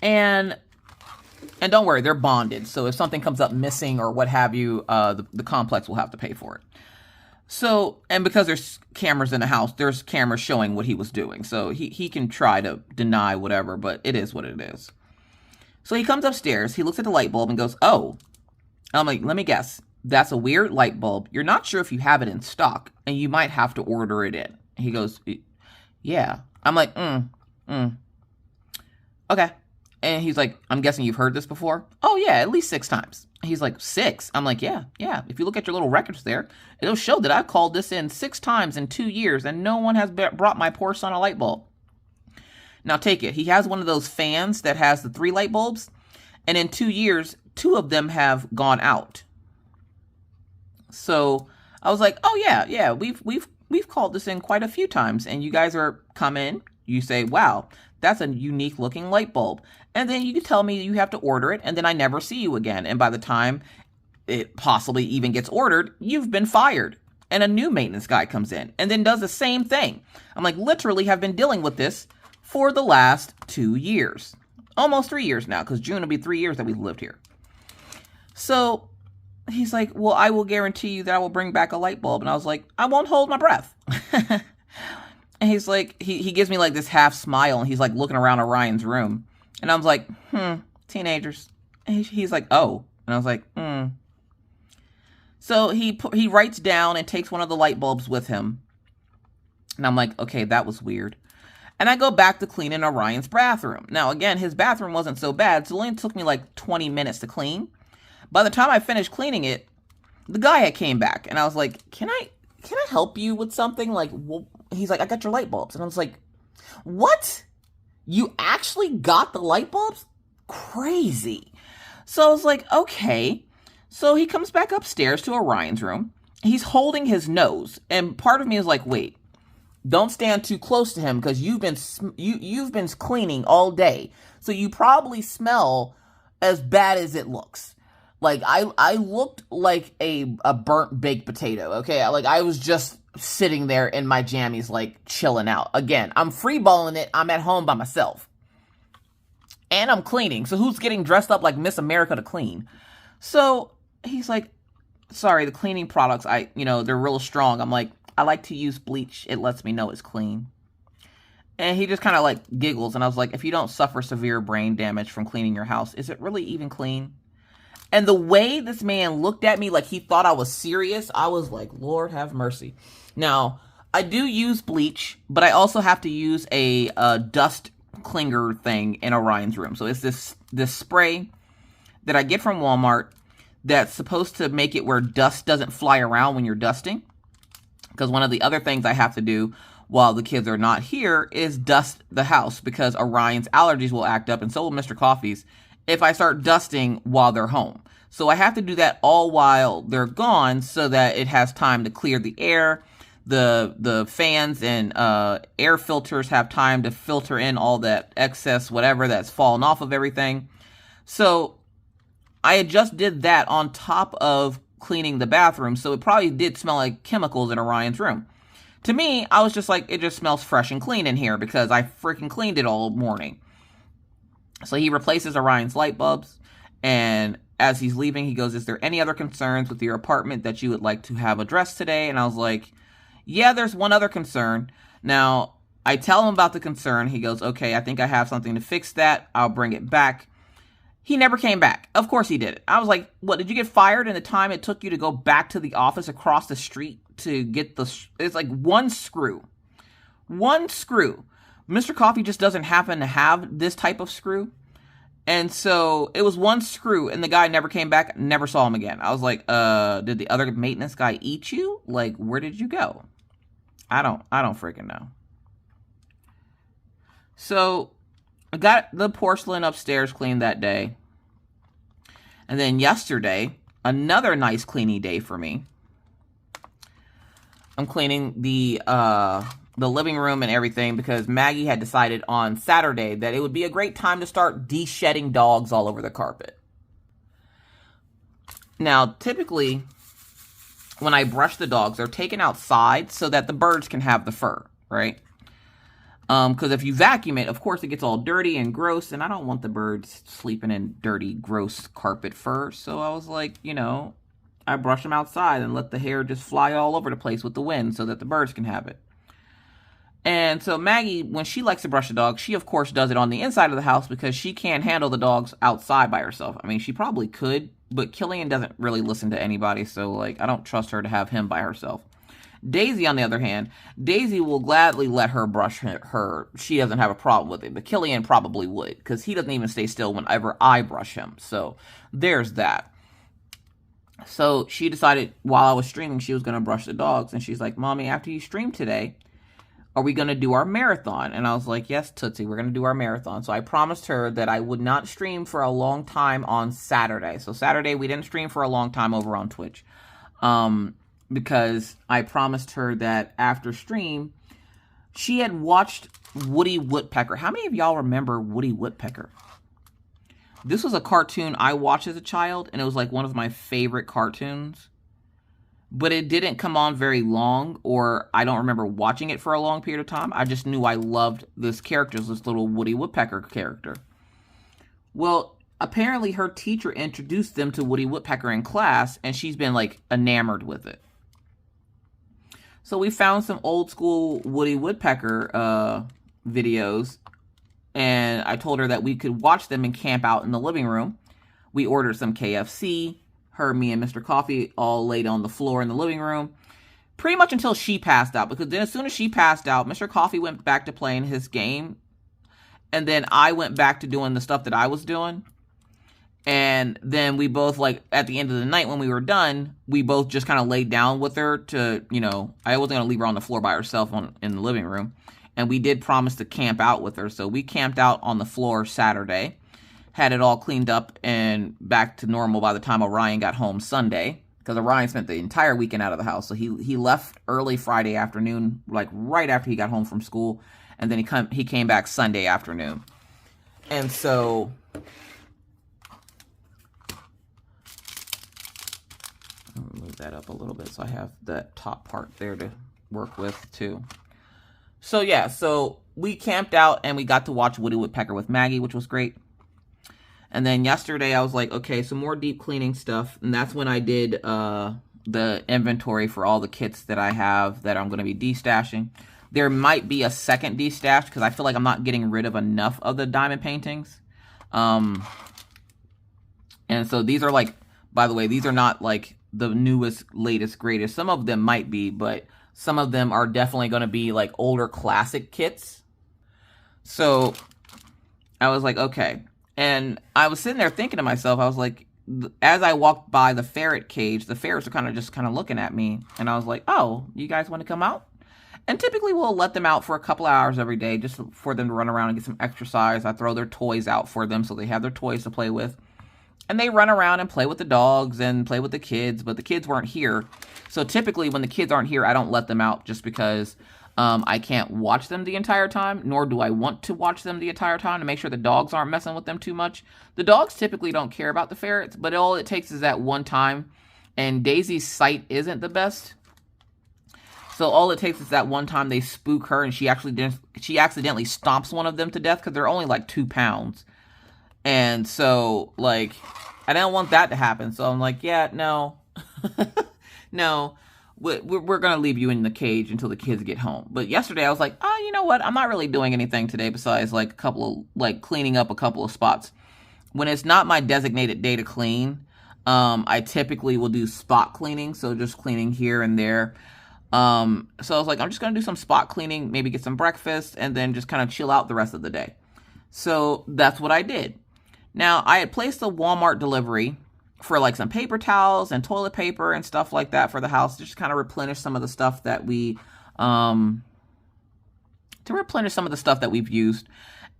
And don't worry, they're bonded. So if something comes up missing or what have you, the complex will have to pay for it. So, and because there's cameras in the house, there's cameras showing what he was doing. So he can try to deny whatever, but it is what it is. So he comes upstairs, he looks at the light bulb and goes, oh. I'm like, let me guess. That's a weird light bulb. You're not sure if you have it in stock, and you might have to order it in. He goes, yeah. I'm like, okay. And he's like, I'm guessing you've heard this before? Oh, yeah, at least 6 times. He's like, 6? I'm like, yeah. If you look at your little records there, it'll show that I've called this in 6 times in 2 years, and no one has brought my Porcelain a light bulb. Now, take it. He has one of those fans that has the 3 light bulbs, and in 2 years, 2 of them have gone out. So I was like, oh, yeah, we've called this in quite a few times, and you guys come in, you say, wow, that's a unique looking light bulb. And then you can tell me you have to order it, and then I never see you again. And by the time it possibly even gets ordered, you've been fired. And a new maintenance guy comes in and then does the same thing. I'm like, literally have been dealing with this for the last 2 years. Almost 3 years now, because June will be 3 years that we've lived here. So he's like, well, I will guarantee you that I will bring back a light bulb. And I was like, I won't hold my breath. And he's like, he gives me like this half smile, and he's like looking around Orion's room. And I was like, teenagers. And he's like, oh. And I was like, So he writes down and takes one of the light bulbs with him. And I'm like, okay, that was weird. And I go back to cleaning Orion's bathroom. Now, again, his bathroom wasn't so bad, so it only took me like 20 minutes to clean. By the time I finished cleaning it, the guy had came back. And I was like, can I help you with something? Like, well, he's like, I got your light bulbs. And I was like, what? You actually got the light bulbs? Crazy. So I was like, okay. So he comes back upstairs to Orion's room. He's holding his nose. And part of me is like, wait, don't stand too close to him because you've been cleaning all day. So you probably smell as bad as it looks. Like, I looked like a burnt baked potato, okay? Like, I was just sitting there in my jammies, like, chilling out. Again, I'm freeballing it. I'm at home by myself. And I'm cleaning. So who's getting dressed up like Miss America to clean? So he's like, sorry, the cleaning products, they're real strong. I'm like, I like to use bleach. It lets me know it's clean. And he just kind of, like, giggles. And I was like, if you don't suffer severe brain damage from cleaning your house, is it really even clean? And the way this man looked at me like he thought I was serious, I was like, Lord have mercy. Now, I do use bleach, but I also have to use a dust clinger thing in Orion's room. So it's this spray that I get from Walmart that's supposed to make it where dust doesn't fly around when you're dusting. Because one of the other things I have to do while the kids are not here is dust the house, because Orion's allergies will act up, and so will Mr. Coffee's, if I start dusting while they're home. So I have to do that all while they're gone so that it has time to clear the air. The fans and air filters have time to filter in all that excess whatever that's fallen off of everything. So I had just did that on top of cleaning the bathroom, so it probably did smell like chemicals in Orion's room. To me, I was just like, it just smells fresh and clean in here because I freaking cleaned it all morning. So he replaces Orion's light bulbs, and as he's leaving, he goes, is there any other concerns with your apartment that you would like to have addressed today? And I was like, yeah, there's one other concern. Now, I tell him about the concern. He goes, okay, I think I have something to fix that. I'll bring it back. He never came back. Of course he did. I was like, what, did you get fired in the time it took you to go back to the office across the street to get it's like one screw. One screw. Mr. Coffee just doesn't happen to have this type of screw. And so it was one screw, and the guy never came back, never saw him again. I was like, did the other maintenance guy eat you? Like, where did you go? I don't freaking know. So I got the porcelain upstairs cleaned that day. And then yesterday, another nice cleaning day for me. I'm cleaning the living room and everything because Maggie had decided on Saturday that it would be a great time to start de-shedding dogs all over the carpet. Now, typically, when I brush the dogs, they're taken outside so that the birds can have the fur, right? Because if you vacuum it, of course it gets all dirty and gross, and I don't want the birds sleeping in dirty, gross carpet fur. So I was like, you know, I brush them outside and let the hair just fly all over the place with the wind so that the birds can have it. And so Maggie, when she likes to brush the dog, she of course does it on the inside of the house because she can't handle the dogs outside by herself. I mean, she probably could, but Killian doesn't really listen to anybody, so like I don't trust her to have him by herself. Daisy, on the other hand, Daisy will gladly let her brush her. She doesn't have a problem with it, but Killian probably would, because he doesn't even stay still whenever I brush him. So there's that. So she decided while I was streaming, she was going to brush the dogs, and she's like, Mommy, after you stream today, are we going to do our marathon? And I was like, yes, Tootsie, we're going to do our marathon. So I promised her that I would not stream for a long time on Saturday. So Saturday, we didn't stream for a long time over on Twitch. Because I promised her that after stream, she had watched Woody Woodpecker. How many of y'all remember Woody Woodpecker? This was a cartoon I watched as a child, and it was like one of my favorite cartoons. But it didn't come on very long, or I don't remember watching it for a long period of time. I just knew I loved this character, this little Woody Woodpecker character. Well, apparently her teacher introduced them to Woody Woodpecker in class, and she's been like enamored with it. So we found some old school Woody Woodpecker videos, and I told her that we could watch them and camp out in the living room. We ordered some KFC. Her, me, and Mr. Coffee all laid on the floor in the living room, pretty much until she passed out. Because then as soon as she passed out, Mr. Coffee went back to playing his game, and then I went back to doing the stuff that I was doing. And then we both, like, at the end of the night when we were done, we both just kind of laid down with her to, you know, I wasn't going to leave her on the floor by herself in the living room. And we did promise to camp out with her. So we camped out on the floor Saturday, had it all cleaned up and back to normal by the time Orion got home Sunday. Because Orion spent the entire weekend out of the house. So he left early Friday afternoon, like right after he got home from school. And then he came back Sunday afternoon. And so I'll move that up a little bit so I have that top part there to work with too. So yeah, so we camped out and we got to watch Woody Woodpecker with Maggie, which was great. And then yesterday I was like, okay, some more deep cleaning stuff. And that's when I did the inventory for all the kits that I have that I'm going to be destashing. There might be a second destash because I feel like I'm not getting rid of enough of the diamond paintings. And so these are like, by the way, these are not like the newest, latest, greatest. Some of them might be, but some of them are definitely going to be like older classic kits. So I was like, okay. And I was sitting there thinking to myself, I was like, as I walked by the ferret cage, the ferrets are kind of looking at me. And I was like, oh, you guys want to come out? And typically we'll let them out for a couple of hours every day just for them to run around and get some exercise. I throw their toys out for them so they have their toys to play with. And they run around and play with the dogs and play with the kids, but the kids weren't here. So typically when the kids aren't here, I don't let them out just because I can't watch them the entire time, nor do I want to watch them the entire time to make sure the dogs aren't messing with them too much. The dogs typically don't care about the ferrets, but all it takes is that one time, and Daisy's sight isn't the best. So all it takes is that one time they spook her, and she accidentally stomps one of them to death because they're only like 2 pounds. And so, like, I didn't want that to happen. So I'm like, yeah, no, no. We're going to leave you in the cage until the kids get home. But yesterday I was like, oh, you know what? I'm not really doing anything today besides like cleaning up a couple of spots. When it's not my designated day to clean, I typically will do spot cleaning. So just cleaning here and there. So I was like, I'm just going to do some spot cleaning, maybe get some breakfast, and then just kind of chill out the rest of the day. So that's what I did. Now, I had placed a Walmart delivery for like some paper towels and toilet paper and stuff like that for the house, just kind of replenish some of the stuff that we've used.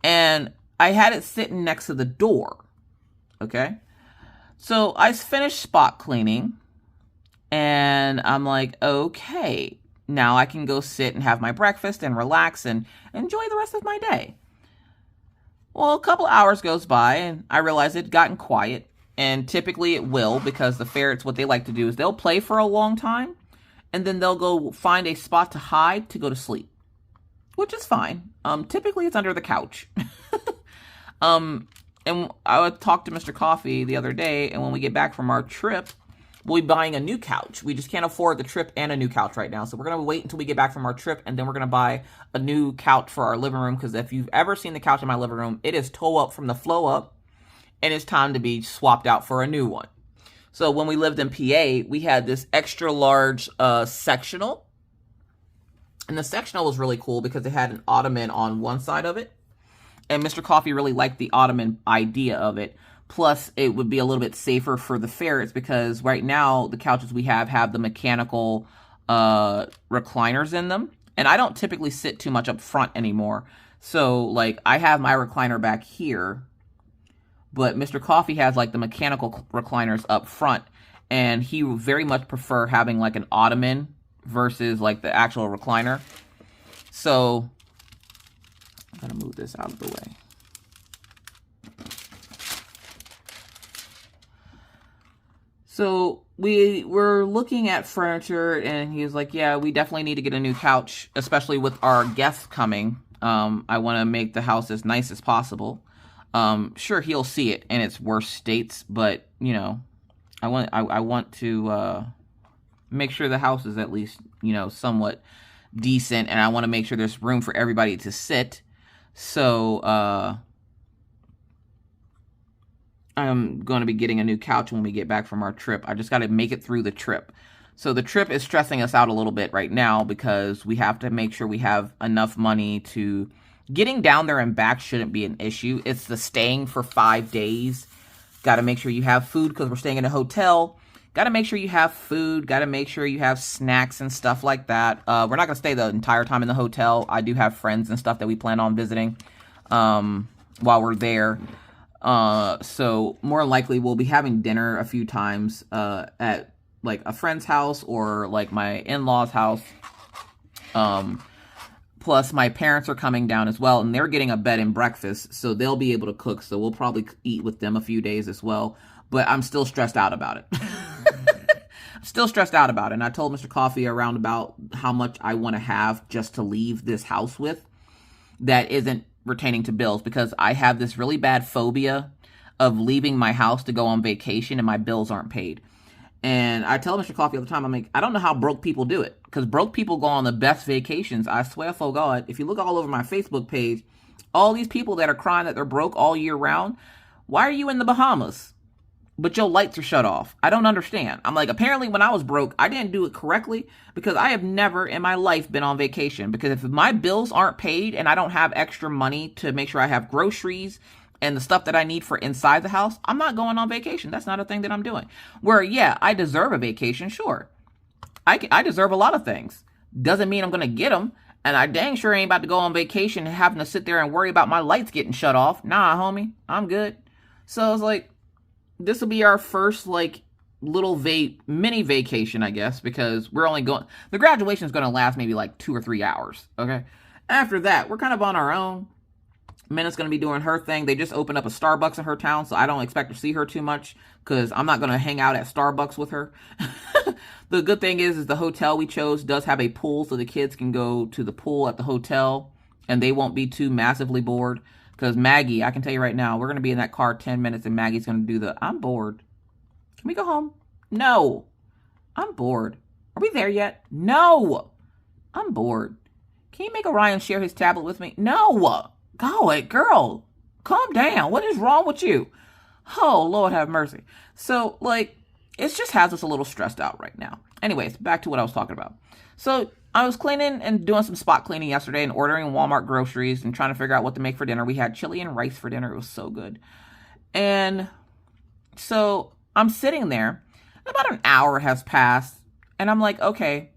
And I had it sitting next to the door. Okay. So I finished spot cleaning and I'm like, okay, now I can go sit and have my breakfast and relax and enjoy the rest of my day. Well, a couple hours goes by and I realized it had gotten quiet. And typically it will, because the ferrets, what they like to do is they'll play for a long time, and then they'll go find a spot to hide to go to sleep. which is fine. Typically it's under the couch. And I would talk to Mr. Coffee the other day, and when we get back from our trip, we'll be buying a new couch. We just can't afford the trip and a new couch right now. So we're going to wait until we get back from our trip, and then we're going to buy a new couch for our living room. Because if you've ever seen the couch in my living room, it is toe up from the flow up, and it's time to be swapped out for a new one. So when we lived in PA, we had this extra large sectional. And the sectional was really cool because it had an ottoman on one side of it. And Mr. Coffee really liked the ottoman idea of it. Plus, it would be a little bit safer for the ferrets because right now, the couches we have the mechanical recliners in them. And I don't typically sit too much up front anymore. So, like, I have my recliner back here. But Mr. Coffee has, like, the mechanical recliners up front. And he would very much prefer having, like, an ottoman versus, like, the actual recliner. So I'm going to move this out of the way. So we were looking at furniture, and he was like, yeah, we definitely need to get a new couch, especially with our guests coming. I want to make the house as nice as possible. Sure, he'll see it in its worst states, but, you know, I want to make sure the house is at least, you know, somewhat decent, and I want to make sure there's room for everybody to sit. So, I'm going to be getting a new couch when we get back from our trip. I just got to make it through the trip. So the trip is stressing us out a little bit right now because we have to make sure we have enough money to... Getting down there and back shouldn't be an issue. It's the staying for 5 days. Got to make sure you have food because we're staying in a hotel. Got to make sure you have food. Got to make sure you have snacks and stuff like that. We're not going to stay the entire time in the hotel. I do have friends and stuff that we plan on visiting while we're there. So more likely we'll be having dinner a few times at like a friend's house or like my in-laws' house. Plus my parents are coming down as well, and they're getting a bed and breakfast, so they'll be able to cook. So we'll probably eat with them a few days as well. But I'm still stressed out about it. I'm still stressed out about it. And I told Mr. Coffee around about how much I want to have just to leave this house with that isn't pertaining to bills, because I have this really bad phobia of leaving my house to go on vacation and my bills aren't paid. And I tell Mr. Coffee all the time, I'm like, I don't know how broke people do it, because broke people go on the best vacations. I swear for God, if you look all over my Facebook page, all these people that are crying that they're broke all year round, why are you in the Bahamas? But your lights are shut off. I don't understand. I'm like, apparently when I was broke, I didn't do it correctly, because I have never in my life been on vacation. Because if my bills aren't paid and I don't have extra money to make sure I have groceries and the stuff that I need for inside the house, I'm not going on vacation. That's not a thing that I'm doing. Where, yeah, I deserve a vacation, sure. I deserve a lot of things. Doesn't mean I'm going to get them. And I dang sure ain't about to go on vacation and having to sit there and worry about my lights getting shut off. Nah, homie, I'm good. So I was like, this will be our first, like, little mini vacation, I guess, because we're only going... The graduation is going to last maybe, like, 2 or 3 hours, okay? After that, we're kind of on our own. Minna's going to be doing her thing. They just opened up a Starbucks in her town, so I don't expect to see her too much, because I'm not going to hang out at Starbucks with her. The good thing is the hotel we chose does have a pool, so the kids can go to the pool at the hotel, and they won't be too massively bored. Because Maggie, I can tell you right now, we're going to be in that car 10 minutes, and Maggie's going to do the, I'm bored. Can we go home? No. I'm bored. Are we there yet? No. I'm bored. Can you make Orion share his tablet with me? No. Go it, girl. Calm down. What is wrong with you? Oh, Lord have mercy. So, like, it just has us a little stressed out right now. Anyways, back to what I was talking about. So, I was cleaning and doing some spot cleaning yesterday and ordering Walmart groceries and trying to figure out what to make for dinner. We had chili and rice for dinner. It was so good. And so I'm sitting there. About an hour has passed. And I'm like, okay,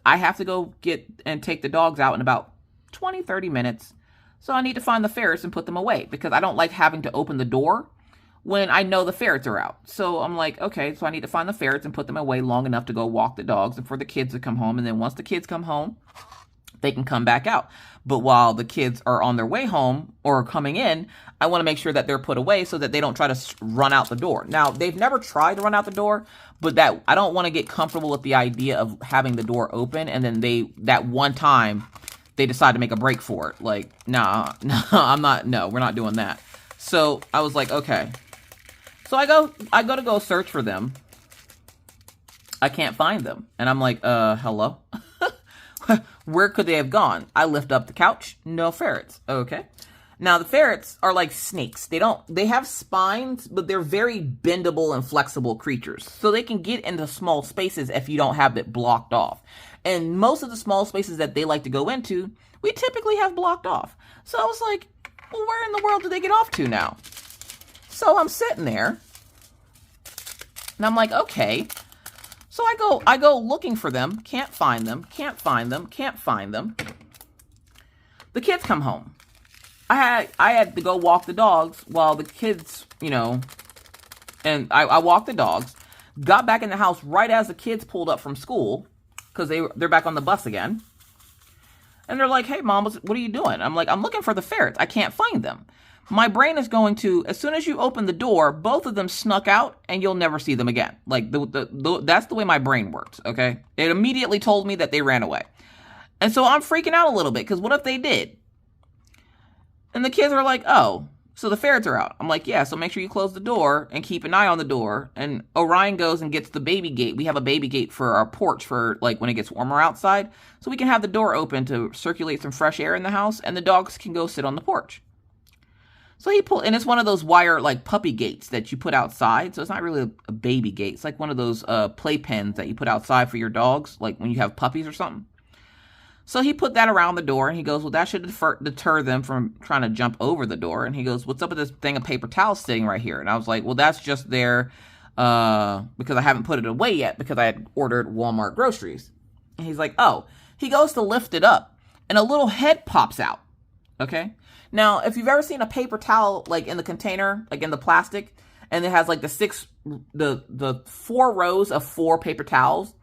I have to go get and take the dogs out in about 20, 30 minutes. So I need to find the ferrets and put them away, because I don't like having to open the door when I know the ferrets are out. So I'm like, okay, so I need to find the ferrets and put them away long enough to go walk the dogs and for the kids to come home. And then once the kids come home, they can come back out. But while the kids are on their way home or coming in, I want to make sure that they're put away so that they don't try to run out the door. Now, they've never tried to run out the door, but that I don't want to get comfortable with the idea of having the door open and then that one time they decide to make a break for it. Like, nah, we're not doing that. So I was like, okay. So I go to go search for them. I can't find them. And I'm like, hello? Where could they have gone? I lift up the couch. No ferrets. Okay. Now the ferrets are like snakes. They have spines, but they're very bendable and flexible creatures. So they can get into small spaces if you don't have it blocked off. And most of the small spaces that they like to go into, we typically have blocked off. So I was like, well, where in the world did they get off to now? So I'm sitting there and I'm like, okay. So I go looking for them, can't find them, can't find them, can't find them. The kids come home. I had to go walk the dogs while the kids, you know, and I walked the dogs, got back in the house right as the kids pulled up from school because they're back on the bus again. And they're like, hey, Mom, what are you doing? I'm like, I'm looking for the ferrets. I can't find them. My brain is going to, as soon as you open the door, both of them snuck out and you'll never see them again. Like, that's the way my brain works, okay? It immediately told me that they ran away. And so I'm freaking out a little bit because what if they did? And the kids are like, oh, so the ferrets are out. I'm like, yeah, so make sure you close the door and keep an eye on the door. And Orion goes and gets the baby gate. We have a baby gate for our porch for, like, when it gets warmer outside. So we can have the door open to circulate some fresh air in the house. And the dogs can go sit on the porch. So he pulled, and it's one of those wire, like, puppy gates that you put outside. So it's not really a baby gate. It's like one of those play pens that you put outside for your dogs, like when you have puppies or something. So he put that around the door, and he goes, well, that should deter them from trying to jump over the door. And he goes, what's up with this thing of paper towels sitting right here? And I was like, well, that's just there because I haven't put it away yet because I had ordered Walmart groceries. And he's like, oh. He goes to lift it up, and a little head pops out, okay? Now, if you've ever seen a paper towel, like, in the container, like, in the plastic, and it has, like, the 4 rows of 4 paper towels,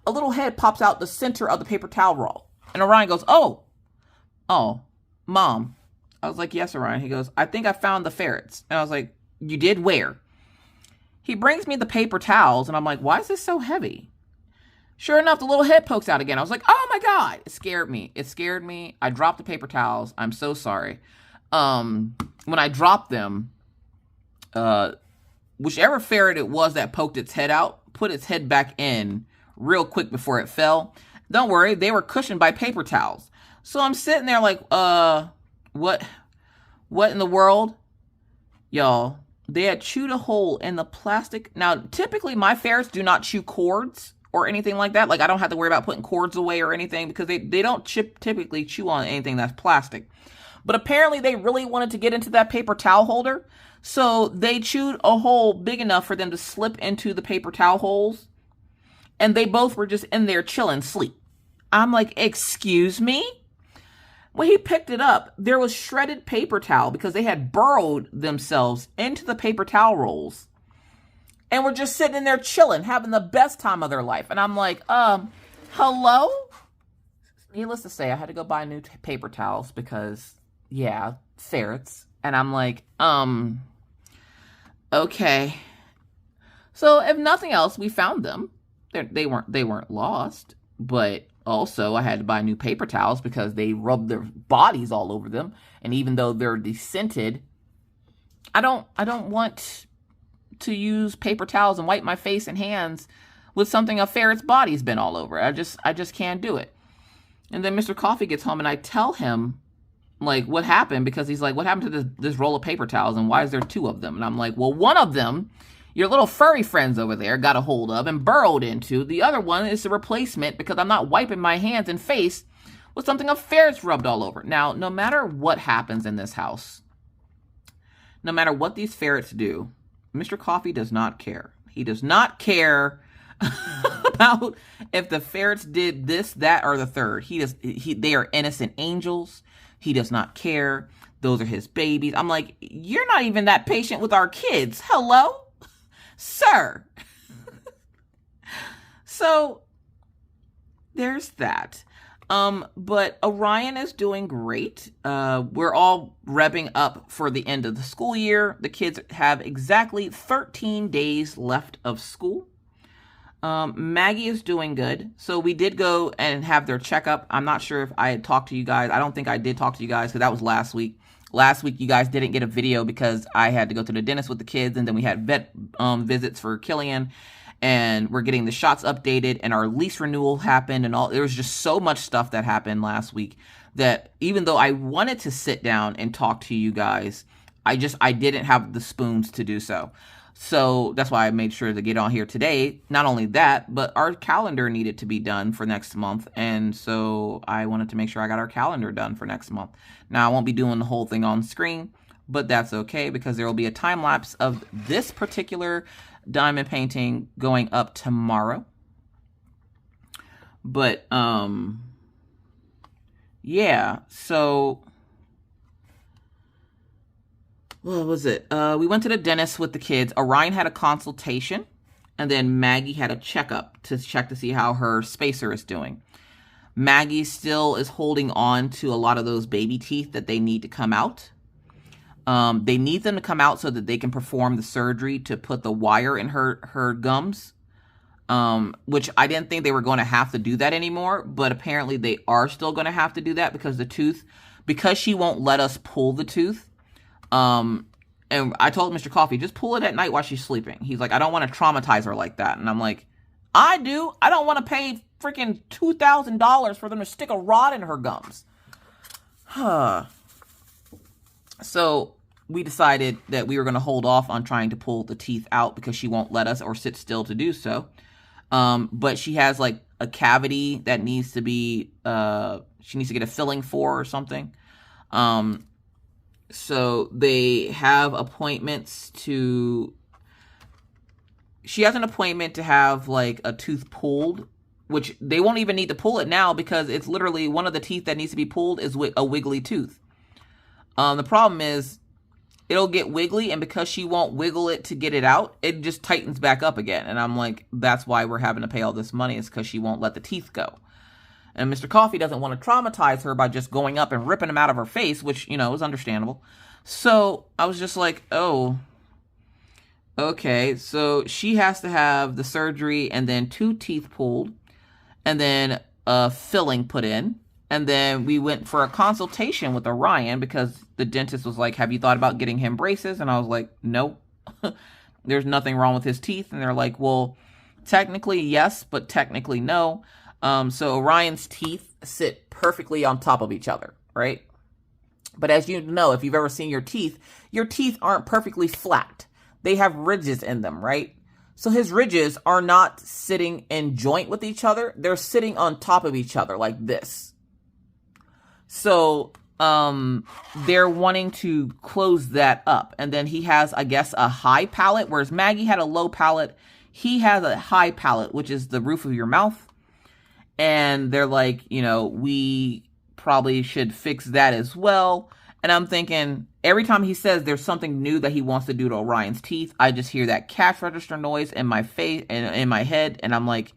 a little head pops out the center of the paper towel roll. And Orion goes, oh, Mom. I was like, yes, Orion. He goes, I think I found the ferrets. And I was like, you did? Where? He brings me the paper towels, and I'm like, why is this so heavy? Sure enough, the little head pokes out again. I was like, oh my God. It scared me. I dropped the paper towels. I'm so sorry. When I dropped them, whichever ferret it was that poked its head out, put its head back in real quick before it fell. Don't worry, they were cushioned by paper towels. So I'm sitting there like, what in the world? Y'all, they had chewed a hole in the plastic. Now, typically my ferrets do not chew cords or anything like that. Like, I don't have to worry about putting cords away or anything because they don't typically chew on anything that's plastic. But apparently they really wanted to get into that paper towel holder. So they chewed a hole big enough for them to slip into the paper towel holes. And they both were just in there chilling, sleep. I'm like, excuse me? When he picked it up, there was shredded paper towel because they had burrowed themselves into the paper towel rolls. And were just sitting in there chilling, having the best time of their life. And I'm like, hello? Needless to say, I had to go buy new paper towels because, yeah, ferrets. And I'm like, okay. So if nothing else, we found them. They weren't lost, but also I had to buy new paper towels because they rubbed their bodies all over them. And even though they're descented, I don't want to use paper towels and wipe my face and hands with something a ferret's body's been all over. I just can't do it. And then Mr. Coffee gets home and I tell him, like, what happened, because he's like, what happened to this roll of paper towels and why is there 2 of them? And I'm like, well, one of them your little furry friends over there got a hold of and burrowed into. The other one is the replacement because I'm not wiping my hands and face with something a ferret's rubbed all over. Now, no matter what happens in this house, no matter what these ferrets do, Mr. Coffee does not care. He does not care about if the ferrets did this, that, or the third. They are innocent angels. He does not care. Those are his babies. I'm like, you're not even that patient with our kids. Hello? Sir. So there's that. But Orion is doing great. We're all revving up for the end of the school year. The kids have exactly 13 days left of school. Maggie is doing good. So we did go and have their checkup. I'm not sure if I had talked to you guys. I don't think I did talk to you guys because that was last week. Last week, you guys didn't get a video because I had to go to the dentist with the kids, and then we had vet visits for Killian, and we're getting the shots updated, and our lease renewal happened, and all. There was just so much stuff that happened last week that even though I wanted to sit down and talk to you guys, I didn't have the spoons to do so. So that's why I made sure to get on here today. Not only that, but our calendar needed to be done for next month. And so I wanted to make sure I got our calendar done for next month. Now, I won't be doing the whole thing on screen, but that's okay because there will be a time lapse of this particular diamond painting going up tomorrow. But, yeah, so... what was it? We went to the dentist with the kids. Orion had a consultation, and then Maggie had a checkup to check to see how her spacer is doing. Maggie still is holding on to a lot of those baby teeth that they need to come out. They need them to come out so that they can perform the surgery to put the wire in her gums, which I didn't think they were going to have to do that anymore, but apparently they are still going to have to do that because she won't let us pull the tooth. And I told Mr. Coffee, just pull it at night while she's sleeping. He's like, I don't want to traumatize her like that. And I'm like, I do. I don't want to pay freaking $2,000 for them to stick a rod in her gums. So we decided that we were going to hold off on trying to pull the teeth out because she won't let us or sit still to do so. But she has like a cavity that needs to be, she needs to get a filling for or something. So they have appointments she has an appointment to have like a tooth pulled, which they won't even need to pull it now because it's literally one of the teeth that needs to be pulled is a wiggly tooth. The problem is it'll get wiggly, and because she won't wiggle it to get it out, it just tightens back up again. And I'm like, that's why we're having to pay all this money, is because she won't let the teeth go. And Mr. Coffee doesn't want to traumatize her by just going up and ripping them out of her face, which, you know, is understandable. So I was just like, oh, okay. So she has to have the surgery and then 2 teeth pulled and then a filling put in. And then we went for a consultation with Orion because the dentist was like, have you thought about getting him braces? And I was like, nope, there's nothing wrong with his teeth. And they're like, well, technically yes, but technically no. So Orion's teeth sit perfectly on top of each other, right? But as you know, if you've ever seen your teeth aren't perfectly flat. They have ridges in them, right? So his ridges are not sitting in joint with each other. They're sitting on top of each other like this. So, they're wanting to close that up. And then he has, I guess, a high palate, whereas Maggie had a low palate. He has a high palate, which is the roof of your mouth. And they're like, you know, we probably should fix that as well. And I'm thinking, every time he says there's something new that he wants to do to Orion's teeth, I just hear that cash register noise in my face and in my head. And I'm like,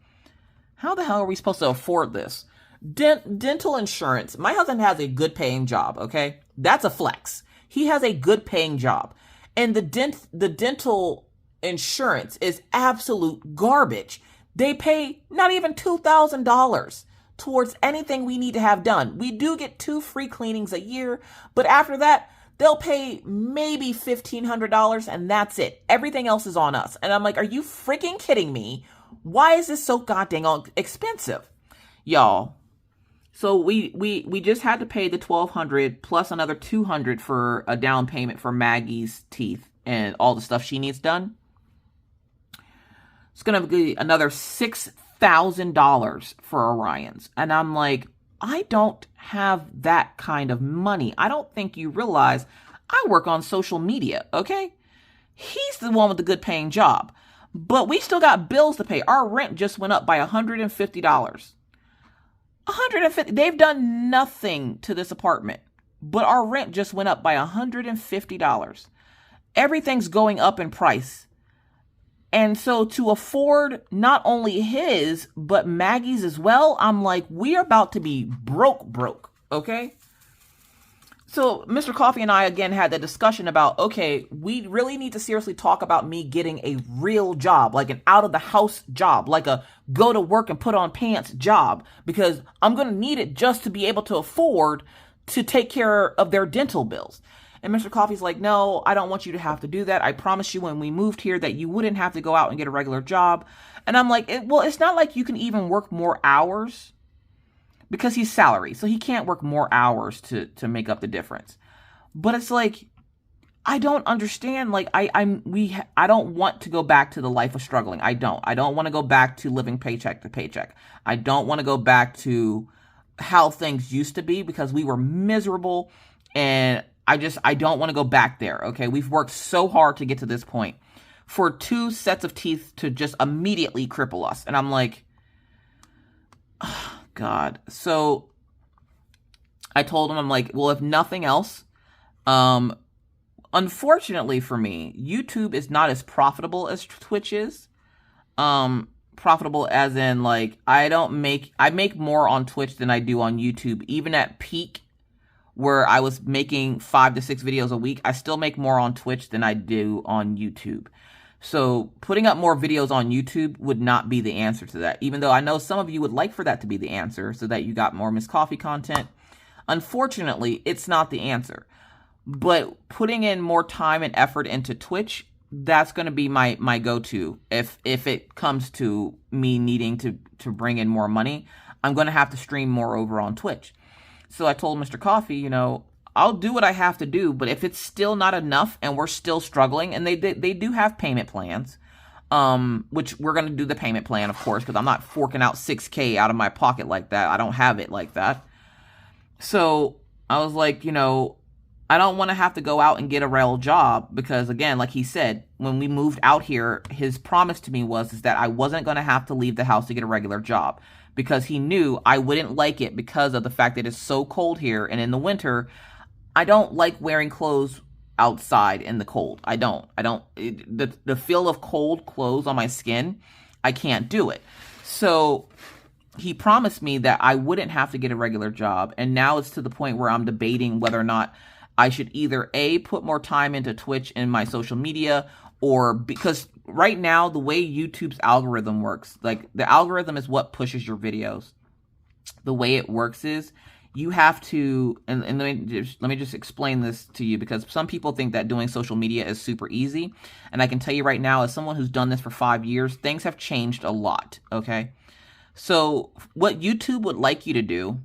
how the hell are we supposed to afford this? Dental insurance. My husband has a good paying job, okay? That's a flex. He has a good paying job. And the dental insurance is absolute garbage. They pay not even $2,000 towards anything we need to have done. We do get 2 free cleanings a year, but after that, they'll pay maybe $1,500 and that's it. Everything else is on us. And I'm like, are you freaking kidding me? Why is this so goddamn expensive? Y'all. So we just had to pay the $1,200 plus another $200 for a down payment for Maggie's teeth and all the stuff she needs done. It's going to be another $6,000 for Orion's. And I'm like, I don't have that kind of money. I don't think you realize I work on social media, okay? He's the one with the good paying job. But we still got bills to pay. Our rent just went up by $150. $150. They've done nothing to this apartment, but our rent just went up by $150. Everything's going up in price. And so to afford not only his, but Maggie's as well, I'm like, we're about to be broke, okay? So Mr. Coffee and I again had the discussion about, okay, we really need to seriously talk about me getting a real job, like an out of the house job, like a go to work and put on pants job, because I'm going to need it just to be able to afford to take care of their dental bills. And Mr. Coffee's like, no, I don't want you to have to do that. I promised you when we moved here that you wouldn't have to go out and get a regular job. And I'm like, well, it's not like you can even work more hours, because he's salary, so he can't work more hours to make up the difference. But it's like, I don't understand. Like, I don't want to go back to the life of struggling. I don't want to go back to living paycheck to paycheck. I don't want to go back to how things used to be, because we were miserable, and I don't want to go back there. Okay, we've worked so hard to get to this point for 2 sets of teeth to just immediately cripple us, and I'm like, oh, God. So I told him, I'm like, well, if nothing else, unfortunately for me, YouTube is not as profitable as Twitch is. Profitable as in, like, I make more on Twitch than I do on YouTube. Even at peak, where I was making 5 to 6 videos a week, I still make more on Twitch than I do on YouTube. So putting up more videos on YouTube would not be the answer to that, even though I know some of you would like for that to be the answer so that you got more Miss Coffee content. Unfortunately, it's not the answer. But putting in more time and effort into Twitch, that's going to be my go-to. If it comes to me needing to bring in more money, I'm going to have to stream more over on Twitch. So I told Mr. Coffee, you know, I'll do what I have to do, but if it's still not enough and we're still struggling, and they do have payment plans, which we're going to do the payment plan, of course, because I'm not forking out $6K out of my pocket like that. I don't have it like that. So I was like, you know, I don't want to have to go out and get a real job, because again, like he said, when we moved out here, his promise to me was that I wasn't going to have to leave the house to get a regular job, because he knew I wouldn't like it because of the fact that it's so cold here, and in the winter, I don't like wearing clothes outside in the cold. The feel of cold clothes on my skin, I can't do it. So he promised me that I wouldn't have to get a regular job. And now it's to the point where I'm debating whether or not I should either A, put more time into Twitch and my social media, or because right now, the way YouTube's algorithm works, like the algorithm is what pushes your videos. The way it works is, you have to, and let me just explain this to you, because some people think that doing social media is super easy. And I can tell you right now, as someone who's done this for 5 years, things have changed a lot, okay? So what YouTube would like you to do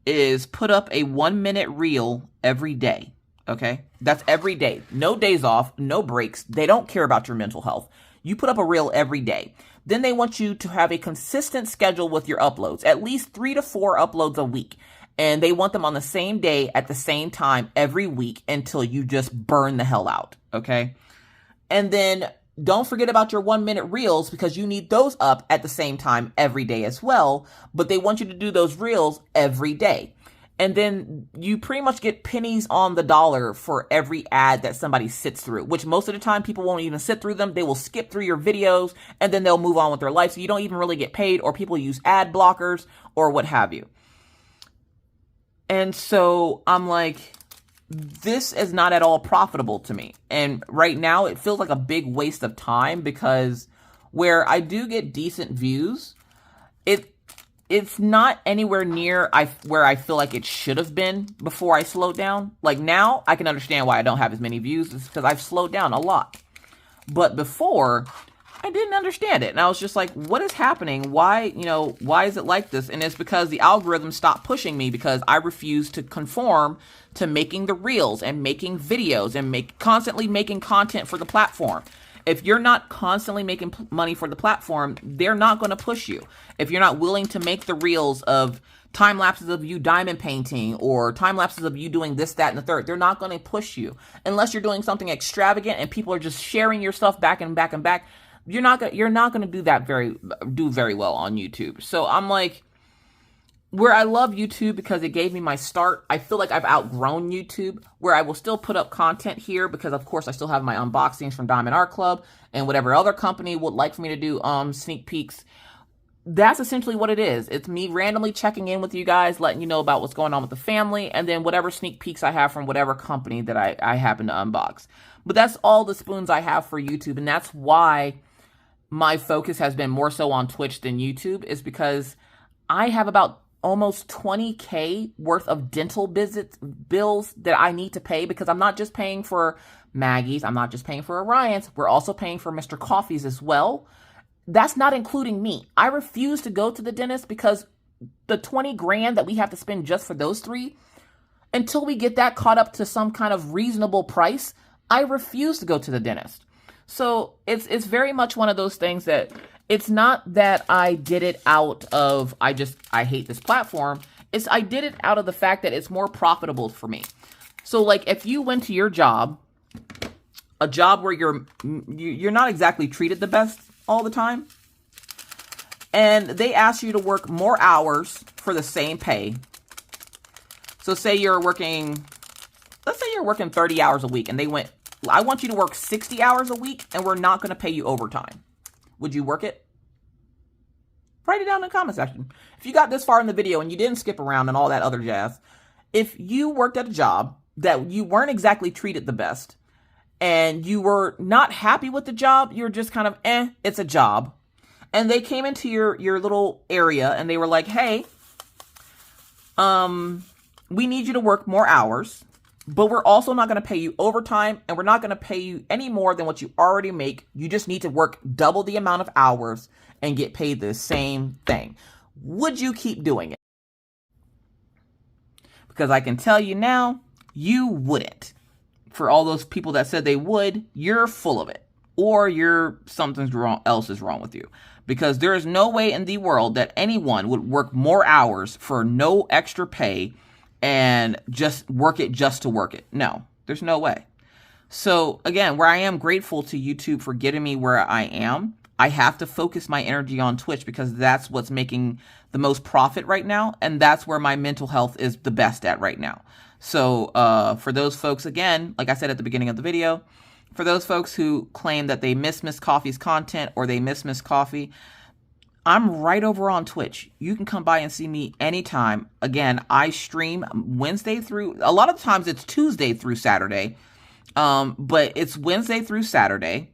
is put up a 1-minute reel every day, okay? That's every day. No days off, no breaks. They don't care about your mental health. You put up a reel every day. Then they want you to have a consistent schedule with your uploads, at least 3 to 4 uploads a week. And they want them on the same day at the same time every week until you just burn the hell out, okay? And then don't forget about your 1-minute reels, because you need those up at the same time every day as well. But they want you to do those reels every day. And then you pretty much get pennies on the dollar for every ad that somebody sits through, which most of the time people won't even sit through them. They will skip through your videos and then they'll move on with their life. So you don't even really get paid, or people use ad blockers or what have you. And so I'm like, this is not at all profitable to me. And right now it feels like a big waste of time, because where I do get decent views, it's not anywhere near where I feel like it should have been before I slowed down. Like now, I can understand why I don't have as many views. It's because I've slowed down a lot. But before, I didn't understand it. And I was just like, what is happening? Why is it like this? And it's because the algorithm stopped pushing me, because I refused to conform to making the reels and making videos and constantly making content for the platform. If you're not constantly making money for the platform, they're not going to push you. If you're not willing to make the reels of time lapses of you diamond painting or time lapses of you doing this, that, and the third, they're not going to push you. Unless you're doing something extravagant and people are just sharing your stuff back and back and back, you're not going to do very well on YouTube. So I'm like, where I love YouTube because it gave me my start, I feel like I've outgrown YouTube, where I will still put up content here because, of course, I still have my unboxings from Diamond Art Club and whatever other company would like for me to do sneak peeks. that's essentially what it is. It's me randomly checking in with you guys, letting you know about what's going on with the family, and then whatever sneak peeks I have from whatever company that I happen to unbox. But that's all the spoons I have for YouTube, and that's why my focus has been more so on Twitch than YouTube, is because I have about almost 20K worth of dental bills that I need to pay, because I'm not just paying for Maggie's, I'm not just paying for Orion's, we're also paying for Mr. Coffee's as well. That's not including me. I refuse to go to the dentist because the 20 grand that we have to spend just for those three, until we get that caught up to some kind of reasonable price, I refuse to go to the dentist. So it's very much one of those things that it's not that I did it out of, I hate this platform. It's I did it out of the fact that it's more profitable for me. So like if you went to your job, a job where you're not exactly treated the best all the time, and they ask you to work more hours for the same pay. So say you're working, let's say you're working 30 hours a week, and they went, I want you to work 60 hours a week, and we're not going to pay you overtime. Would you work it? Write it down in the comment section. If you got this far in the video and you didn't skip around and all that other jazz, if you worked at a job that you weren't exactly treated the best, and you were not happy with the job, you're just kind of, it's a job. And they came into your little area and they were like, hey, we need you to work more hours, but we're also not going to pay you overtime, and we're not going to pay you any more than what you already make. You just need to work double the amount of hours and get paid the same thing. Would you keep doing it? Because I can tell you now, you wouldn't. For all those people that said they would, you're full of it. Or something's wrong, else is wrong with you. Because there is no way in the world that anyone would work more hours for no extra pay and just work it just to work it. No, there's no way. So again, where I am grateful to YouTube for getting me where I am, I have to focus my energy on Twitch because that's what's making the most profit right now. And that's where my mental health is the best at right now. So for those folks, again, like I said at the beginning of the video, for those folks who claim that they miss Miss Coffee's content or they miss Miss Coffee, I'm right over on Twitch. You can come by and see me anytime. Again, I stream Wednesday through, a lot of times it's Tuesday through Saturday, but it's Wednesday through Saturday.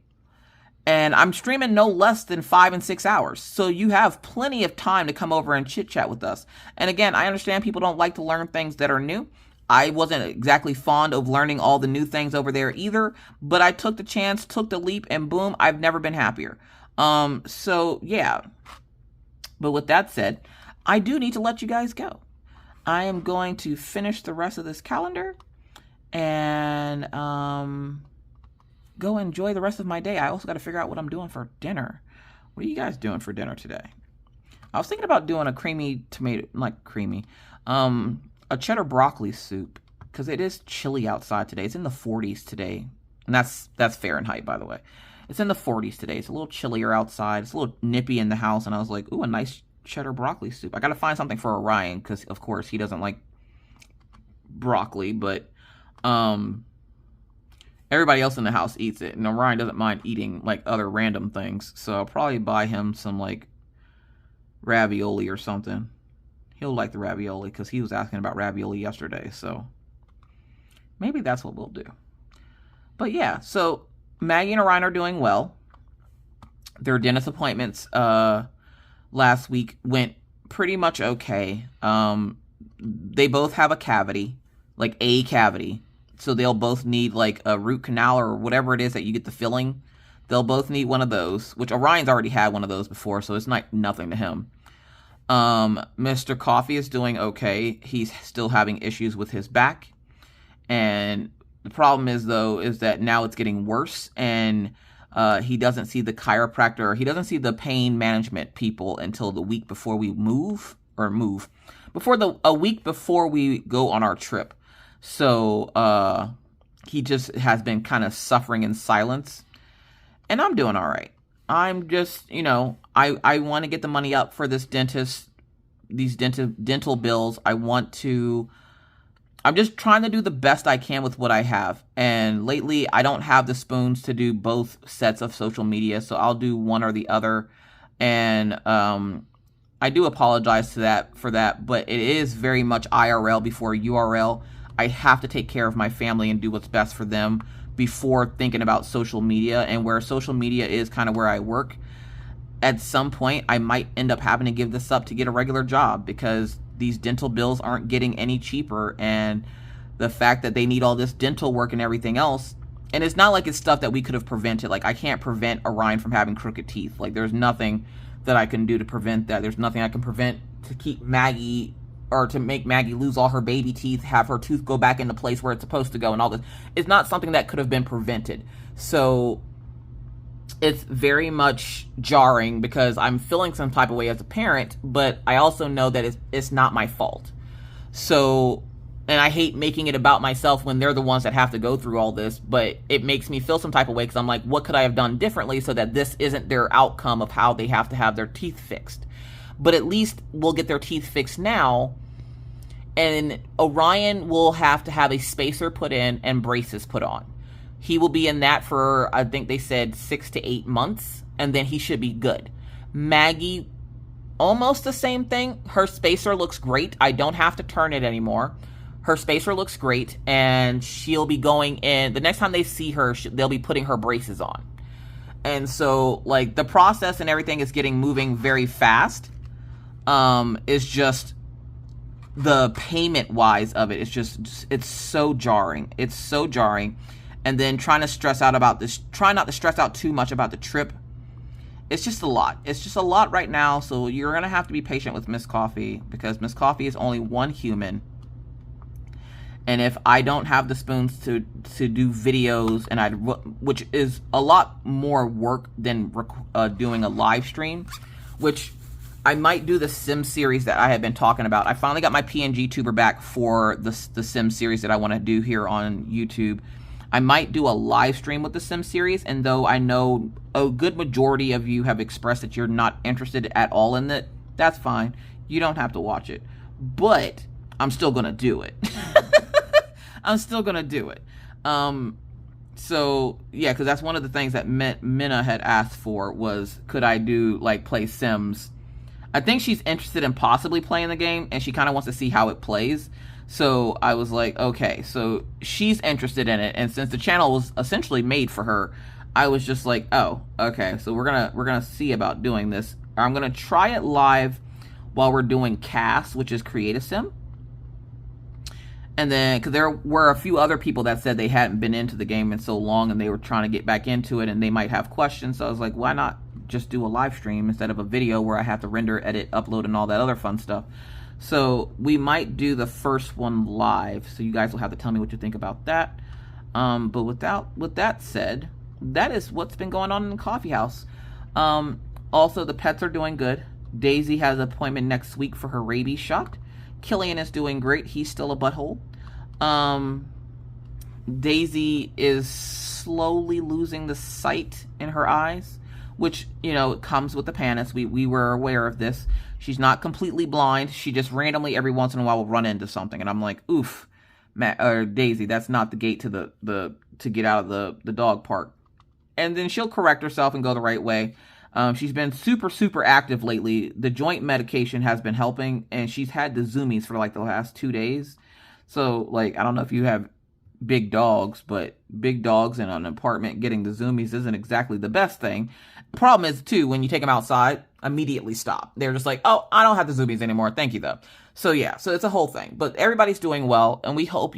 And I'm streaming no less than 5 and 6 hours. So you have plenty of time to come over and chit chat with us. And again, I understand people don't like to learn things that are new. I wasn't exactly fond of learning all the new things over there either, but I took the chance, took the leap, and boom, I've never been happier. So yeah. But with that said, I do need to let you guys go. I am going to finish the rest of this calendar and go enjoy the rest of my day. I also got to figure out what I'm doing for dinner. What are you guys doing for dinner today? I was thinking about doing a creamy tomato, like creamy, a cheddar broccoli soup, because it is chilly outside today. It's in the 40s today, and that's Fahrenheit, by the way. It's in the 40s today. It's a little chillier outside. It's a little nippy in the house, and I was like, ooh, a nice cheddar broccoli soup. I got to find something for Orion, because, of course, he doesn't like broccoli, but everybody else in the house eats it, and Orion doesn't mind eating, like, other random things, so I'll probably buy him some, like, ravioli or something. He'll like the ravioli because he was asking about ravioli yesterday. So maybe that's what we'll do. But yeah, so Maggie and Orion are doing well. Their dentist appointments last week went pretty much okay. They both have a cavity, like a cavity. So they'll both need like a root canal or whatever it is that you get the filling. They'll both need one of those, which Orion's already had one of those before, so it's not nothing to him. Mr. Coffee is doing okay. He's still having issues with his back. And the problem is, though, is that now it's getting worse. And he doesn't see the chiropractor, or he doesn't see the pain management people until the week before we a week before we go on our trip. So he just has been kind of suffering in silence. And I'm doing all right. I'm just, I want to get the money up for this dentist, these dental bills. I'm just trying to do the best I can with what I have. And lately, I don't have the spoons to do both sets of social media, so I'll do one or the other. And I do apologize for that, but it is very much IRL before URL. I have to take care of my family and do what's best for them before thinking about social media. And where social media is kind of where I work, at some point I might end up having to give this up to get a regular job, because these dental bills aren't getting any cheaper, and the fact that they need all this dental work and everything else. And it's not like it's stuff that we could have prevented. Like, I can't prevent Orion from having crooked teeth. Like, there's nothing that I can do to prevent that. There's nothing I can prevent to keep Maggie, or to make Maggie lose all her baby teeth, have her tooth go back into place where it's supposed to go, and all this. It's not something that could have been prevented. So it's very much jarring, because I'm feeling some type of way as a parent, but I also know that it's not my fault. So, and I hate making it about myself when they're the ones that have to go through all this, but it makes me feel some type of way, because I'm like, what could I have done differently so that this isn't their outcome of how they have to have their teeth fixed? But at least we'll get their teeth fixed now, and Orion will have to have a spacer put in and braces put on. He will be in that for, I think they said 6 to 8 months, and then he should be good. Maggie, almost the same thing. Her spacer looks great. I don't have to turn it anymore. Her spacer looks great, and she'll be going in. The next time they see her, they'll be putting her braces on. And so, like, the process and everything is moving very fast. It's just the payment-wise of it. It's so jarring. It's so jarring. And then trying to stress out about this, try not to stress out too much about the trip. It's just a lot. It's just a lot right now. So you're going to have to be patient with Miss Coffee, because Miss Coffee is only one human. And if I don't have the spoons to do videos, and which is a lot more work than doing a live stream, which I might do the Sim series that I had been talking about. I finally got my PNG tuber back for the Sim series that I want to do here on YouTube. I might do a live stream with the Sim series, and though I know a good majority of you have expressed that you're not interested at all in it, that's fine. You don't have to watch it. But I'm still going to do it. I'm still going to do it. So, yeah, because that's one of the things that Minna had asked for was, could I do, like, play Sims? I think she's interested in possibly playing the game, and she kind of wants to see how it plays. So I was like, okay, so she's interested in it, and since the channel was essentially made for her, I was just like, oh, okay, so we're gonna see about doing this. I'm gonna try it live while we're doing CAS, which is Create a Sim. And then, because there were a few other people that said they hadn't been into the game in so long, and they were trying to get back into it, and they might have questions. So I was like, why not just do a live stream instead of a video where I have to render, edit, upload, and all that other fun stuff? So we might do the first one live. So you guys will have to tell me what you think about that. But with that said, that is what's been going on in the coffee house. Also, the pets are doing good. Daisy has an appointment next week for her rabies shot. Killian is doing great. He's still a butthole. Daisy is slowly losing the sight in her eyes, which, you know, comes with the PANIS. We were aware of this. She's not completely blind. She just randomly every once in a while will run into something, and I'm like, oof, Daisy, that's not the gate to get out of the dog park. And then she'll correct herself and go the right way. She's been super active lately. The joint medication has been helping, and she's had the zoomies for like the last 2 days. So, like, I don't know if you have big dogs, but big dogs in an apartment getting the zoomies isn't exactly the best thing. The problem is, too, when you take them outside, immediately stop. They're just like, oh, I don't have the zoomies anymore. Thank you, though. So, yeah, so it's a whole thing. But everybody's doing well, and we hope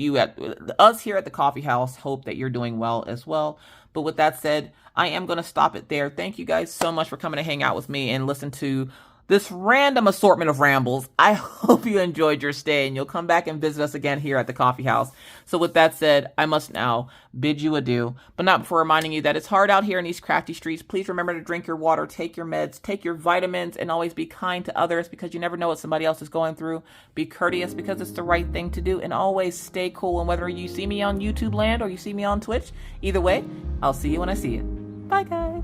us here at the coffee house hope that you're doing well as well. But with that said, I am going to stop it there. Thank you guys so much for coming to hang out with me and listen to this random assortment of rambles. I hope you enjoyed your stay, and you'll come back and visit us again here at the coffee house. So with that said, I must now bid you adieu, but not before reminding you that it's hard out here in these crafty streets. Please remember to drink your water, take your meds, take your vitamins, and always be kind to others, because you never know what somebody else is going through. Be courteous because it's the right thing to do, and always stay cool. And whether you see me on YouTube land or you see me on Twitch, either way, I'll see you when I see you. Bye, guys.